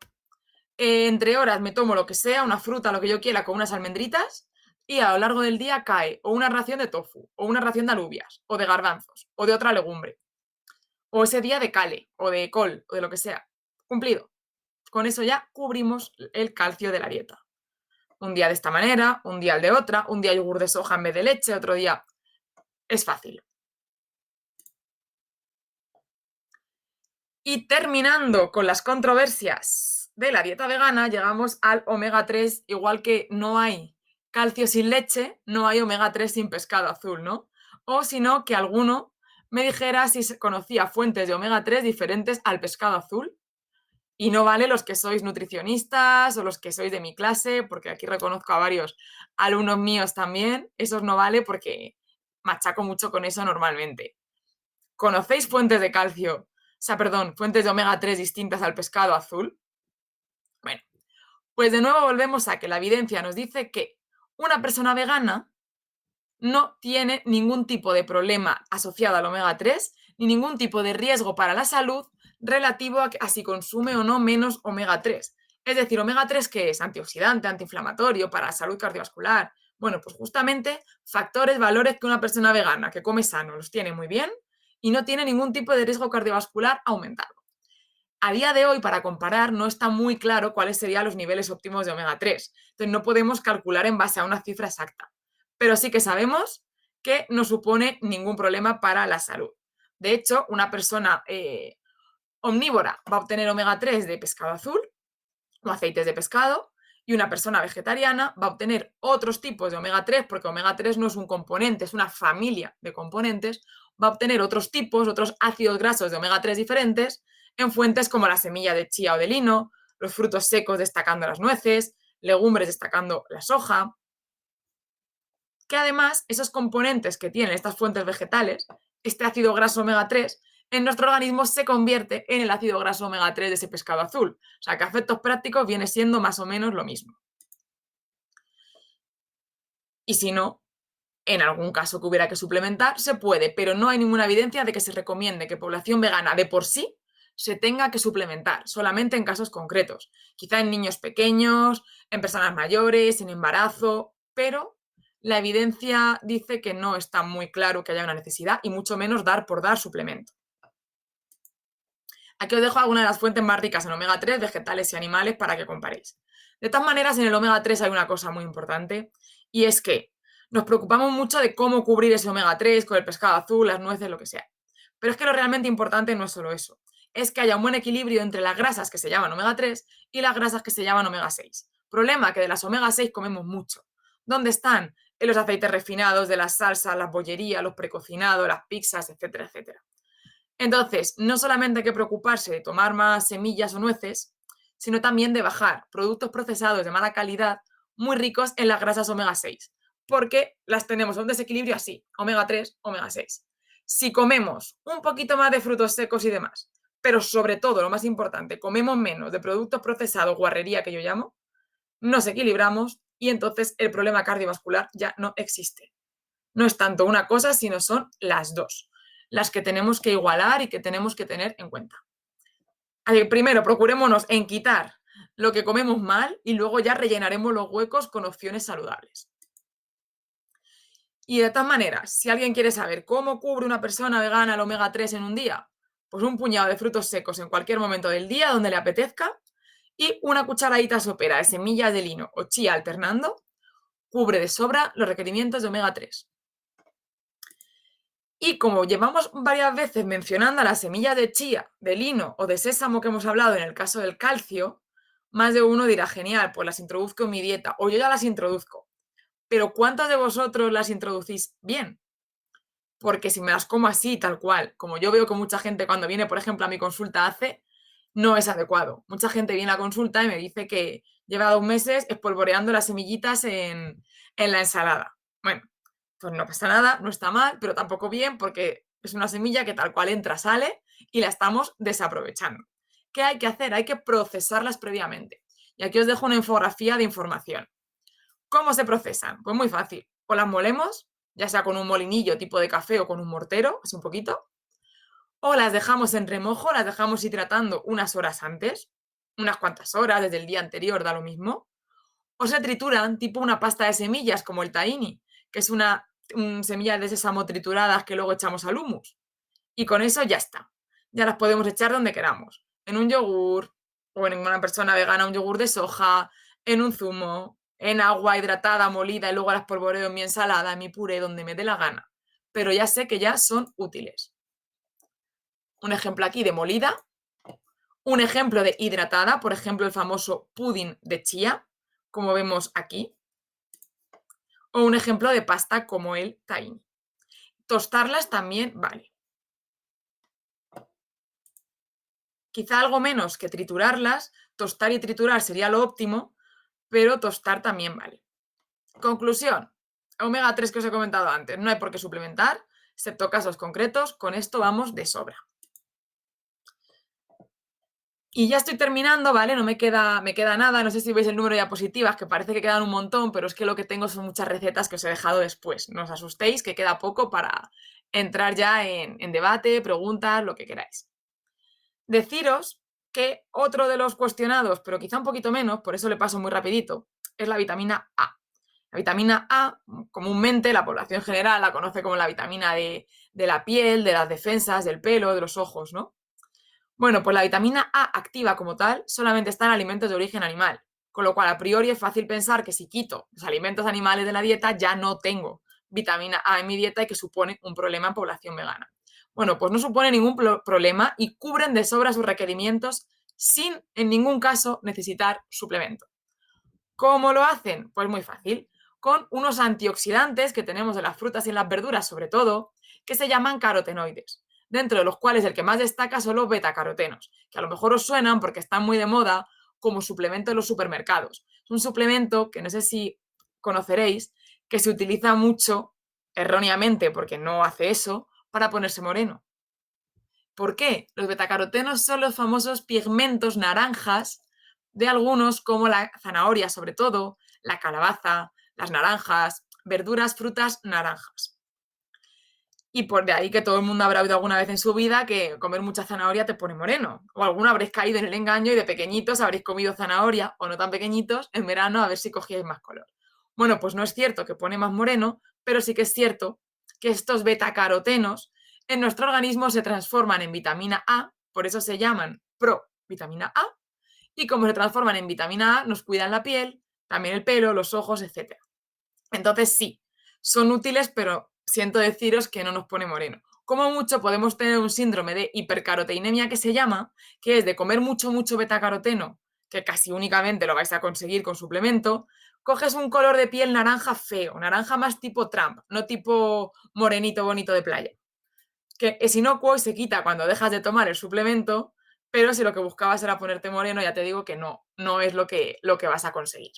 entre horas me tomo lo que sea, una fruta, lo que yo quiera, con unas almendritas, y a lo largo del día cae o una ración de tofu, o una ración de alubias, o de garbanzos, o de otra legumbre, o ese día de cale, o de col, o de lo que sea. Cumplido. Con eso ya cubrimos el calcio de la dieta. Un día de esta manera, un día el de otra, un día yogur de soja en vez de leche, otro día... Es fácil. Y terminando con las controversias de la dieta vegana, llegamos al omega 3, igual que no hay calcio sin leche, no hay omega 3 sin pescado azul, ¿no? O si no, que alguno me dijera si se conocía fuentes de omega 3 diferentes al pescado azul. Y no vale los que sois nutricionistas o los que sois de mi clase, porque aquí reconozco a varios alumnos míos también, esos no vale porque machaco mucho con eso normalmente. ¿Conocéis fuentes de calcio? O sea, perdón, fuentes de omega 3 distintas al pescado azul. Bueno, pues de nuevo volvemos a que la evidencia nos dice que una persona vegana no tiene ningún tipo de problema asociado al omega 3 ni ningún tipo de riesgo para la salud relativo a si consume o no menos omega 3. Es decir, omega 3 que es antioxidante, antiinflamatorio, para la salud cardiovascular. Bueno, pues justamente factores, valores que una persona vegana que come sano los tiene muy bien y no tiene ningún tipo de riesgo cardiovascular aumentado. A día de hoy, para comparar, no está muy claro cuáles serían los niveles óptimos de omega 3. Entonces, no podemos calcular en base a una cifra exacta. Pero sí que sabemos que no supone ningún problema para la salud. De hecho, una persona omnívora va a obtener omega 3 de pescado azul o aceites de pescado, y una persona vegetariana va a obtener otros tipos de omega 3, porque omega 3 no es un componente, es una familia de componentes, va a obtener otros tipos, otros ácidos grasos de omega 3 diferentes en fuentes como la semilla de chía o de lino, los frutos secos destacando las nueces, legumbres destacando la soja, que además esos componentes que tienen estas fuentes vegetales, este ácido graso omega 3, en nuestro organismo se convierte en el ácido graso omega 3 de ese pescado azul. O sea que a efectos prácticos viene siendo más o menos lo mismo. Y si no, en algún caso que hubiera que suplementar, se puede, pero no hay ninguna evidencia de que se recomiende que población vegana de por sí se tenga que suplementar, solamente en casos concretos. Quizá en niños pequeños, en personas mayores, en embarazo, pero la evidencia dice que no está muy claro que haya una necesidad y mucho menos dar por dar suplemento. Aquí os dejo algunas de las fuentes más ricas en omega 3, vegetales y animales, para que comparéis. De todas maneras, en el omega 3 hay una cosa muy importante, y es que nos preocupamos mucho de cómo cubrir ese omega 3 con el pescado azul, las nueces, lo que sea. Pero es que lo realmente importante no es solo eso, es que haya un buen equilibrio entre las grasas que se llaman omega 3 y las grasas que se llaman omega 6. Problema que de las omega 6 comemos mucho. ¿Dónde están? En los aceites refinados, de las salsas, las bollerías, los precocinados, las pizzas, etcétera, etcétera. Entonces, no solamente hay que preocuparse de tomar más semillas o nueces, sino también de bajar productos procesados de mala calidad muy ricos en las grasas omega 6, porque las tenemos a un desequilibrio así, omega 3, omega 6. Si comemos un poquito más de frutos secos y demás, pero sobre todo, lo más importante, comemos menos de productos procesados, guarrería que yo llamo, nos equilibramos y entonces el problema cardiovascular ya no existe. No es tanto una cosa, sino son las dos, las que tenemos que igualar y que tenemos que tener en cuenta. Primero, procurémonos en quitar lo que comemos mal y luego ya rellenaremos los huecos con opciones saludables. Y de todas maneras, si alguien quiere saber cómo cubre una persona vegana el omega 3 en un día, pues un puñado de frutos secos en cualquier momento del día donde le apetezca y una cucharadita sopera de semillas de lino o chía alternando, cubre de sobra los requerimientos de omega 3. Y como llevamos varias veces mencionando las semillas de chía, de lino o de sésamo que hemos hablado en el caso del calcio, más de uno dirá, genial, pues las introduzco en mi dieta, o yo ya las introduzco. Pero ¿cuántos de vosotros las introducís bien? Porque si me las como así, tal cual, como yo veo que mucha gente cuando viene, por ejemplo, a mi consulta hace, no es adecuado. Mucha gente viene a consulta y me dice que lleva 2 meses espolvoreando las semillitas en la ensalada. Bueno, pues no pasa nada, no está mal, pero tampoco bien porque es una semilla que tal cual entra, sale y la estamos desaprovechando. ¿Qué hay que hacer? Hay que procesarlas previamente. Y aquí os dejo una infografía de información. ¿Cómo se procesan? Pues muy fácil. O las molemos, ya sea con un molinillo tipo de café o con un mortero, así un poquito, o las dejamos en remojo, las dejamos hidratando unas horas antes, unas cuantas horas, desde el día anterior, da lo mismo, o se trituran tipo una pasta de semillas como el tahini, que es una semilla de sésamo trituradas que luego echamos al hummus. Y con eso ya está. Ya las podemos echar donde queramos. En un yogur, o en una persona vegana, un yogur de soja, en un zumo, en agua hidratada, molida y luego las polvoreo en mi ensalada, en mi puré, donde me dé la gana. Pero ya sé que ya son útiles. Un ejemplo aquí de molida, un ejemplo de hidratada, por ejemplo, el famoso pudding de chía, como vemos aquí, o un ejemplo de pasta como el tahini. Tostarlas también vale. Quizá algo menos que triturarlas, tostar y triturar sería lo óptimo, pero tostar también vale. Conclusión, omega 3 que os he comentado antes, no hay por qué suplementar, excepto casos concretos, con esto vamos de sobra. Y ya estoy terminando, ¿vale? No me queda nada, no sé si veis el número de diapositivas, que parece que quedan un montón, pero es que lo que tengo son muchas recetas que os he dejado después. No os asustéis, que queda poco para entrar ya en debate, preguntas, lo que queráis. Deciros que otro de los cuestionados, pero quizá un poquito menos, por eso le paso muy rapidito, es la vitamina A. La vitamina A, comúnmente la población general la conoce como la vitamina de la piel, de las defensas, del pelo, de los ojos, ¿no? Bueno, pues la vitamina A activa como tal solamente está en alimentos de origen animal, con lo cual a priori es fácil pensar que si quito los alimentos animales de la dieta ya no tengo vitamina A en mi dieta y que supone un problema en población vegana. Bueno, pues no supone ningún problema y cubren de sobra sus requerimientos sin en ningún caso necesitar suplemento. ¿Cómo lo hacen? Pues muy fácil, con unos antioxidantes que tenemos en las frutas y en las verduras sobre todo, que se llaman carotenoides, dentro de los cuales el que más destaca son los betacarotenos, que a lo mejor os suenan porque están muy de moda como suplemento en los supermercados. Es un suplemento que no sé si conoceréis, que se utiliza mucho, erróneamente, porque no hace eso, para ponerse moreno. ¿Por qué? Los betacarotenos son los famosos pigmentos naranjas de algunos, como la zanahoria sobre todo, la calabaza, las naranjas, verduras, frutas naranjas. Y por de ahí que todo el mundo habrá oído alguna vez en su vida que comer mucha zanahoria te pone moreno. O alguno habréis caído en el engaño y de pequeñitos habréis comido zanahoria, o no tan pequeñitos, en verano a ver si cogíais más color. Bueno, pues no es cierto que pone más moreno, pero sí que es cierto que estos betacarotenos en nuestro organismo se transforman en vitamina A, por eso se llaman provitamina A, y como se transforman en vitamina A, nos cuidan la piel, también el pelo, los ojos, etc. Entonces sí, son útiles, pero siento deciros que no nos pone moreno. Como mucho podemos tener un síndrome de hipercaroteinemia que se llama, que es de comer mucho betacaroteno, que casi únicamente lo vais a conseguir con suplemento, coges un color de piel naranja feo, naranja más tipo Trump, no tipo morenito bonito de playa, que es inocuo y se quita cuando dejas de tomar el suplemento, pero si lo que buscabas era ponerte moreno, ya te digo que no es lo que vas a conseguir.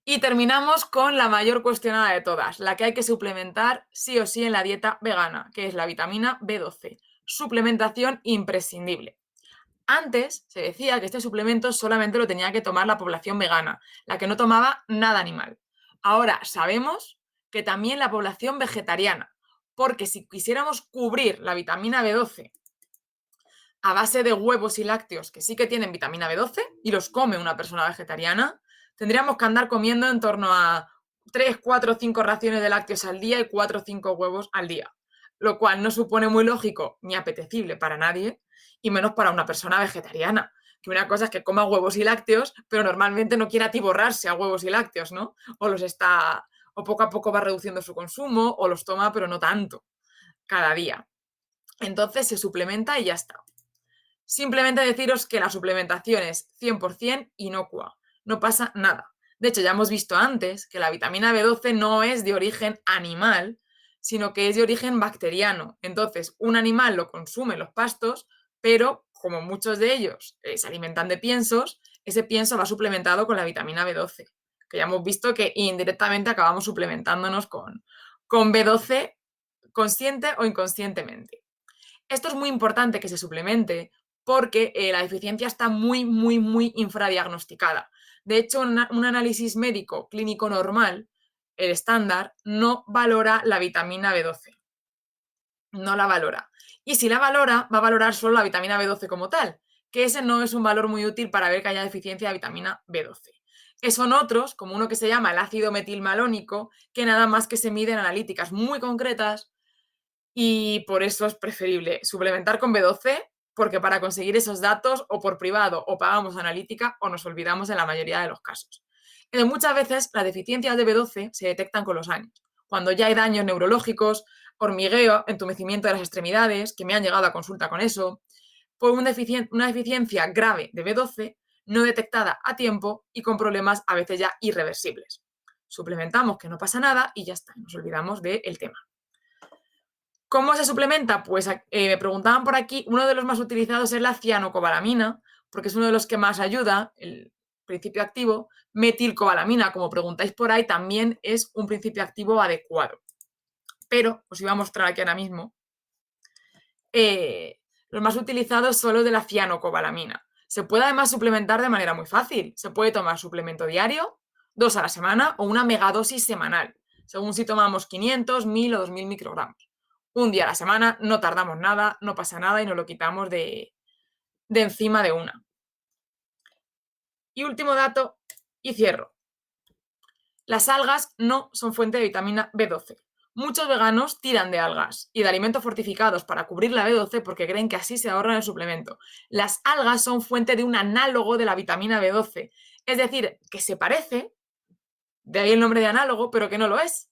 Y terminamos con la mayor cuestionada de todas, la que hay que suplementar sí o sí en la dieta vegana, que es la vitamina B12. Suplementación imprescindible. Antes se decía que este suplemento solamente lo tenía que tomar la población vegana, la que no tomaba nada animal. Ahora sabemos que también la población vegetariana, porque si quisiéramos cubrir la vitamina B12 a base de huevos y lácteos que sí que tienen vitamina B12 y los come una persona vegetariana, tendríamos que andar comiendo en torno a 3, 4, 5 raciones de lácteos al día y 4 o 5 huevos al día, lo cual no supone muy lógico ni apetecible para nadie y menos para una persona vegetariana. Que una cosa es que coma huevos y lácteos, pero normalmente no quiere atiborrarse a huevos y lácteos, ¿no? O poco a poco va reduciendo su consumo o los toma, pero no tanto, cada día. Entonces se suplementa y ya está. Simplemente deciros que la suplementación es 100% inocua, no pasa nada. De hecho, ya hemos visto antes que la vitamina B12 no es de origen animal, sino que es de origen bacteriano. Entonces, un animal lo consume en los pastos, pero como muchos de ellos se alimentan de piensos, ese pienso va suplementado con la vitamina B12, que ya hemos visto que indirectamente acabamos suplementándonos con B12 consciente o inconscientemente. Esto es muy importante que se suplemente porque la deficiencia está muy, muy, muy infradiagnosticada. De hecho, un análisis médico clínico normal, el estándar, no valora la vitamina B12. No la valora. Y si la valora, va a valorar solo la vitamina B12 como tal, que ese no es un valor muy útil para ver que haya deficiencia de vitamina B12. Son otros, como uno que se llama el ácido metilmalónico, que nada más que se mide en analíticas muy concretas y por eso es preferible suplementar con B12, porque para conseguir esos datos o por privado o pagamos analítica o nos olvidamos en la mayoría de los casos. Muchas veces las deficiencias de B12 se detectan con los años, cuando ya hay daños neurológicos, hormigueo, entumecimiento de las extremidades, que me han llegado a consulta con eso, por una deficiencia grave de B12 no detectada a tiempo y con problemas a veces ya irreversibles. Suplementamos que no pasa nada y ya está, nos olvidamos del tema. ¿Cómo se suplementa? Pues me preguntaban por aquí, uno de los más utilizados es la cianocobalamina, porque es uno de los que más ayuda, el principio activo. Metilcobalamina, como preguntáis por ahí, también es un principio activo adecuado. Pero os iba a mostrar aquí ahora mismo. Los más utilizados son los de la cianocobalamina. Se puede además suplementar de manera muy fácil. Se puede tomar suplemento diario, 2 a la semana o una megadosis semanal, según si tomamos 500, 1000 o 2000 microgramos. Un día a la semana, no tardamos nada, no pasa nada y nos lo quitamos de encima de una. Y último dato, y cierro. Las algas no son fuente de vitamina B12. Muchos veganos tiran de algas y de alimentos fortificados para cubrir la B12 porque creen que así se ahorran el suplemento. Las algas son fuente de un análogo de la vitamina B12. Es decir, que se parece, de ahí el nombre de análogo, pero que no lo es.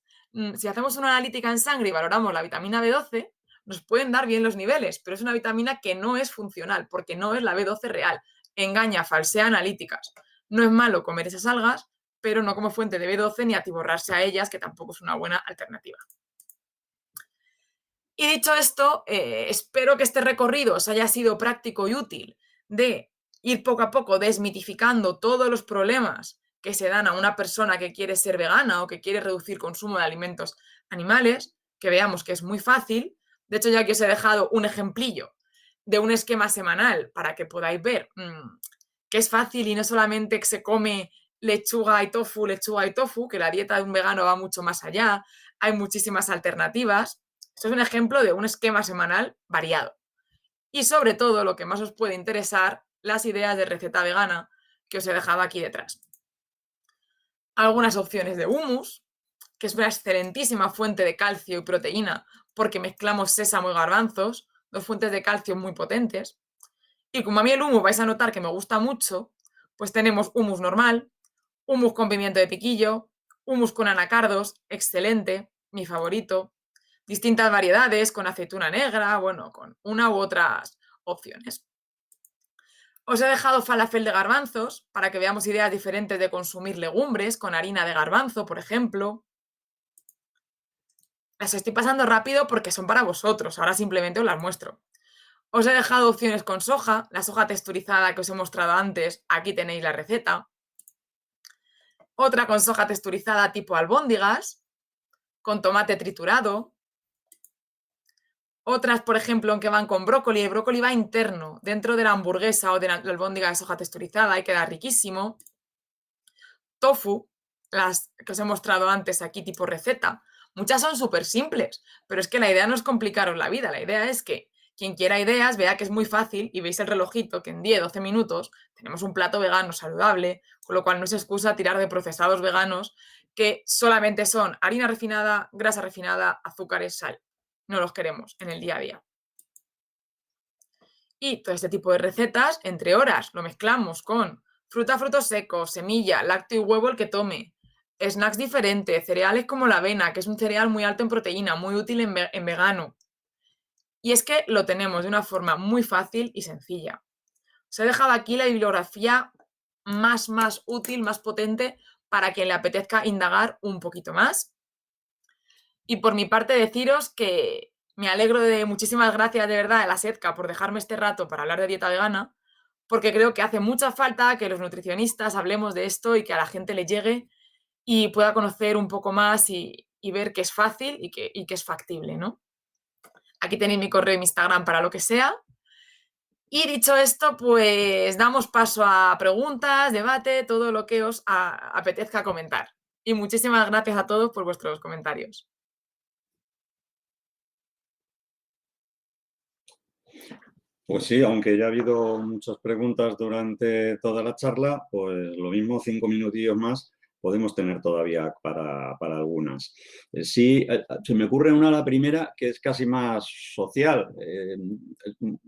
Si hacemos una analítica en sangre y valoramos la vitamina B12, nos pueden dar bien los niveles, pero es una vitamina que no es funcional porque no es la B12 real. Engaña, falsea analíticas. No es malo comer esas algas, pero no como fuente de B12 ni atiborrarse a ellas, que tampoco es una buena alternativa. Y dicho esto, espero que este recorrido os haya sido práctico y útil de ir poco a poco desmitificando todos los problemas que se dan a una persona que quiere ser vegana o que quiere reducir consumo de alimentos animales, que veamos que es muy fácil. De hecho, ya aquí os he dejado un ejemplillo de un esquema semanal para que podáis ver que es fácil y no solamente que se come lechuga y tofu, que la dieta de un vegano va mucho más allá, hay muchísimas alternativas. Esto es un ejemplo de un esquema semanal variado. Y sobre todo, lo que más os puede interesar, las ideas de receta vegana que os he dejado aquí detrás. Algunas opciones de hummus, que es una excelentísima fuente de calcio y proteína porque mezclamos sésamo y garbanzos, dos fuentes de calcio muy potentes. Y como a mí el hummus vais a notar que me gusta mucho, pues tenemos hummus normal, hummus con pimiento de piquillo, hummus con anacardos, excelente, mi favorito, distintas variedades con aceituna negra, bueno, con una u otras opciones. Os he dejado falafel de garbanzos para que veamos ideas diferentes de consumir legumbres con harina de garbanzo, por ejemplo. Las estoy pasando rápido porque son para vosotros, ahora simplemente os las muestro. Os he dejado opciones con soja, la soja texturizada que os he mostrado antes, aquí tenéis la receta. Otra con soja texturizada tipo albóndigas, con tomate triturado. Otras, por ejemplo, que van con brócoli. El brócoli va interno, dentro de la hamburguesa o de la albóndiga de soja texturizada y queda riquísimo. Tofu, las que os he mostrado antes aquí tipo receta. Muchas son súper simples, pero es que la idea no es complicaros la vida. La idea es que quien quiera ideas vea que es muy fácil y veis el relojito que en 10-12 minutos tenemos un plato vegano saludable, con lo cual no es excusa tirar de procesados veganos que solamente son harina refinada, grasa refinada, azúcares, sal. No los queremos en el día a día. Y todo este tipo de recetas, entre horas, lo mezclamos con fruta, frutos secos, semilla, lácteo y huevo el que tome. Snacks diferentes, cereales como la avena, que es un cereal muy alto en proteína, muy útil en vegano. Y es que lo tenemos de una forma muy fácil y sencilla. Os he dejado aquí la bibliografía más útil, más potente, para quien le apetezca indagar un poquito más. Y por mi parte deciros que Me alegro de muchísimas gracias de verdad a la SEDCA por dejarme este rato para hablar de dieta vegana, porque creo que hace mucha falta que los nutricionistas hablemos de esto y que a la gente le llegue y pueda conocer un poco más y ver que es fácil y que es factible, ¿no? Aquí tenéis mi correo y mi Instagram para lo que sea. Y dicho esto, pues damos paso a preguntas, debate, todo lo que os apetezca comentar. Y muchísimas gracias a todos por vuestros comentarios. Pues sí, aunque ya ha habido muchas preguntas durante toda la charla, pues lo mismo, 5 minutillos más podemos tener todavía para algunas. Sí, se me ocurre una, la primera, que es casi más social. Es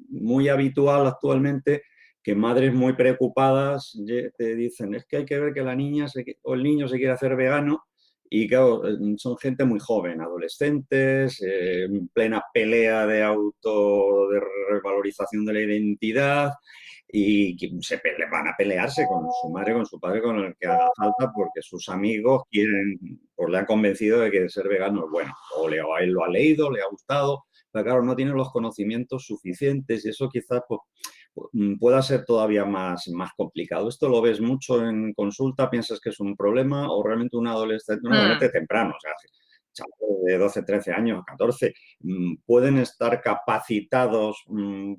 muy habitual actualmente que madres muy preocupadas te dicen, es que hay que ver que la niña o el niño se quiere hacer vegano. Y claro, son gente muy joven, adolescentes, en plena pelea de de revalorización de la identidad y que van a pelearse con su madre, con su padre, con el que haga falta porque sus amigos quieren, pues le han convencido de que ser vegano es bueno. O a él lo ha leído, le ha gustado, pero claro, no tiene los conocimientos suficientes y eso quizás pues, pueda ser todavía más complicado. Esto lo ves mucho en consulta, piensas que es un problema o realmente un adolescente temprano, o sea, chavales de 12, 13 años, 14, pueden estar capacitados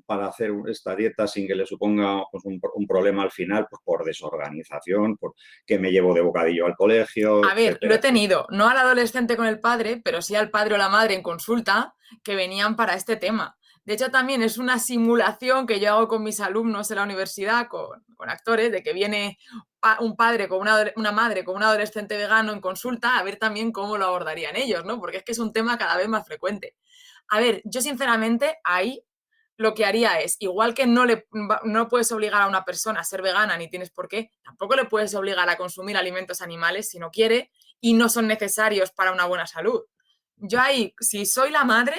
para hacer esta dieta sin que le suponga pues, un problema al final pues, por desorganización, por que me llevo de bocadillo al colegio, A ver, lo etcétera, he etcétera. tenido, no al adolescente con el padre, pero sí al padre o la madre en consulta que venían para este tema. De hecho, también es una simulación que yo hago con mis alumnos en la universidad, con actores, de que viene un padre con una madre con un adolescente vegano en consulta a ver también cómo lo abordarían ellos, ¿no? Porque es que es un tema cada vez más frecuente. A ver, yo sinceramente ahí lo que haría es, igual que no puedes obligar a una persona a ser vegana ni tienes por qué, tampoco le puedes obligar a consumir alimentos animales si no quiere y no son necesarios para una buena salud. Yo ahí, si soy la madre,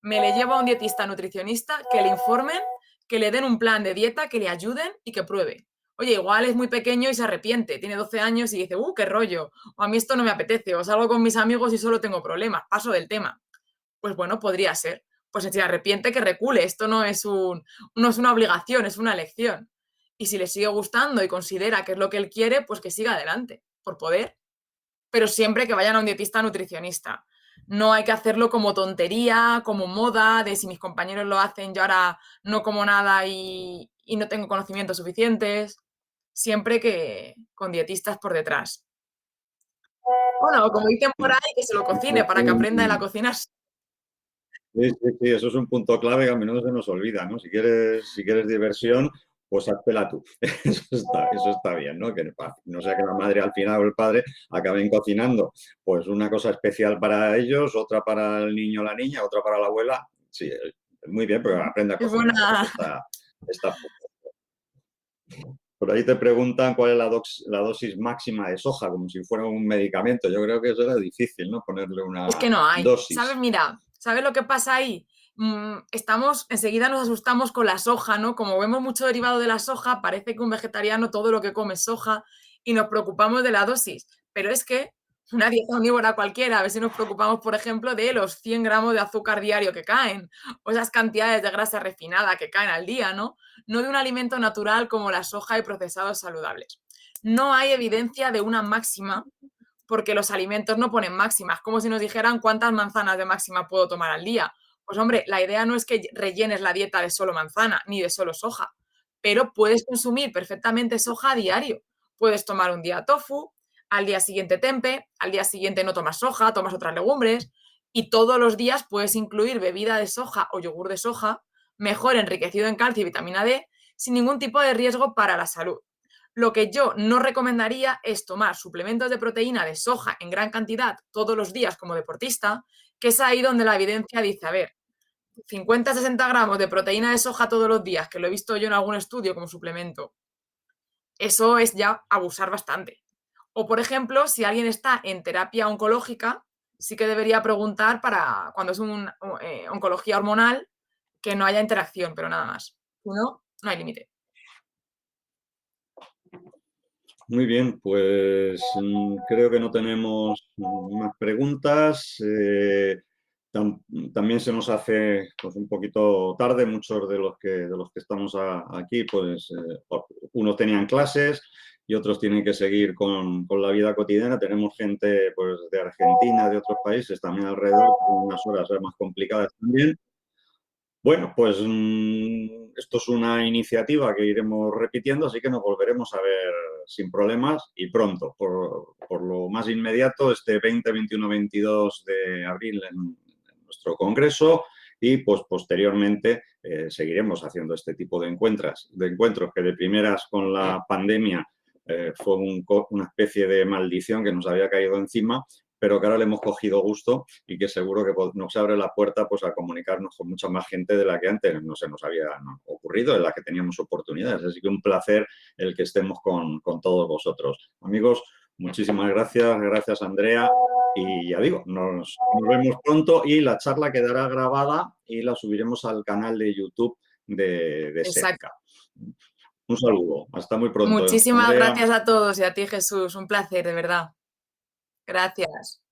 me le llevo a un dietista nutricionista que le informen, que le den un plan de dieta, que le ayuden y que pruebe. Oye, igual es muy pequeño y se arrepiente, tiene 12 años y dice, qué rollo, o a mí esto no me apetece, o salgo con mis amigos y solo tengo problemas, paso del tema. Pues bueno, podría ser. Pues si se arrepiente, que recule. Esto no es una obligación, es una elección. Y si le sigue gustando y considera que es lo que él quiere, pues que siga adelante, por poder. Pero siempre que vayan a un dietista nutricionista. No hay que hacerlo como tontería, como moda, de si mis compañeros lo hacen, yo ahora no como nada y no tengo conocimientos suficientes. Siempre que con dietistas por detrás. Bueno, como dicen por ahí, que se lo cocine para que aprenda él a cocinar. Sí, sí, sí, eso es un punto clave que a menudo se nos olvida, ¿no? Si quieres diversión, pues háztela tú. Eso está bien, ¿no? Que no sea que la madre al final o el padre acaben cocinando, pues una cosa especial para ellos, otra para el niño o la niña, otra para la abuela. Sí, muy bien, pero aprende a Es cocinar. Eso buena. está. Por ahí te preguntan cuál es la dosis máxima de soja, como si fuera un medicamento. Yo creo que eso era difícil, ¿no? Ponerle Es una que no hay. ¿Sabes? dosis. Mira, ¿sabes lo que pasa ahí? Enseguida nos asustamos con la soja, ¿no? Como vemos mucho derivado de la soja, parece que un vegetariano todo lo que come es soja y nos preocupamos de la dosis. Pero es que una dieta omnívora cualquiera, a ver si nos preocupamos, por ejemplo, de los 100 gramos de azúcar diario que caen o esas cantidades de grasa refinada que caen al día, ¿no? No de un alimento natural como la soja y procesados saludables. No hay evidencia de una máxima porque los alimentos no ponen máximas, como si nos dijeran cuántas manzanas de máxima puedo tomar al día. Pues hombre, la idea no es que rellenes la dieta de solo manzana ni de solo soja, pero puedes consumir perfectamente soja a diario. Puedes tomar un día tofu, al día siguiente tempe, al día siguiente no tomas soja, tomas otras legumbres y todos los días puedes incluir bebida de soja o yogur de soja, mejor enriquecido en calcio y vitamina D, sin ningún tipo de riesgo para la salud. Lo que yo no recomendaría es tomar suplementos de proteína de soja en gran cantidad todos los días como deportista, que es ahí donde la evidencia dice, a ver, 50-60 gramos de proteína de soja todos los días, que lo he visto yo en algún estudio como suplemento, eso es ya abusar bastante. O, por ejemplo, si alguien está en terapia oncológica, sí que debería preguntar para cuando es una oncología hormonal que no haya interacción, pero nada más. Si no, no hay límite. Muy bien, pues creo que no tenemos más preguntas. También se nos hace pues, un poquito tarde, muchos de los que estamos aquí, pues unos tenían clases y otros tienen que seguir con la vida cotidiana. Tenemos gente pues, de Argentina, de otros países también alrededor, con unas horas más complicadas también. Bueno, pues esto es una iniciativa que iremos repitiendo, así que nos volveremos a ver sin problemas y pronto. Por lo más inmediato, este 20, 21, 22 de abril en nuestro congreso y pues posteriormente seguiremos haciendo este tipo de encuentros que de primeras con la pandemia fue una especie de maldición que nos había caído encima, pero que ahora le hemos cogido gusto y que seguro que nos abre la puerta pues, a comunicarnos con mucha más gente de la que antes no se nos había ocurrido, de la que teníamos oportunidades. Así que un placer el que estemos con todos vosotros. Amigos, muchísimas gracias Andrea. Y ya digo, nos vemos pronto y la charla quedará grabada y la subiremos al canal de YouTube de Exacto. SEPCA. Un saludo, hasta muy pronto, Muchísimas Andrea. gracias a todos y a ti, Jesús. Un placer, de verdad. Gracias.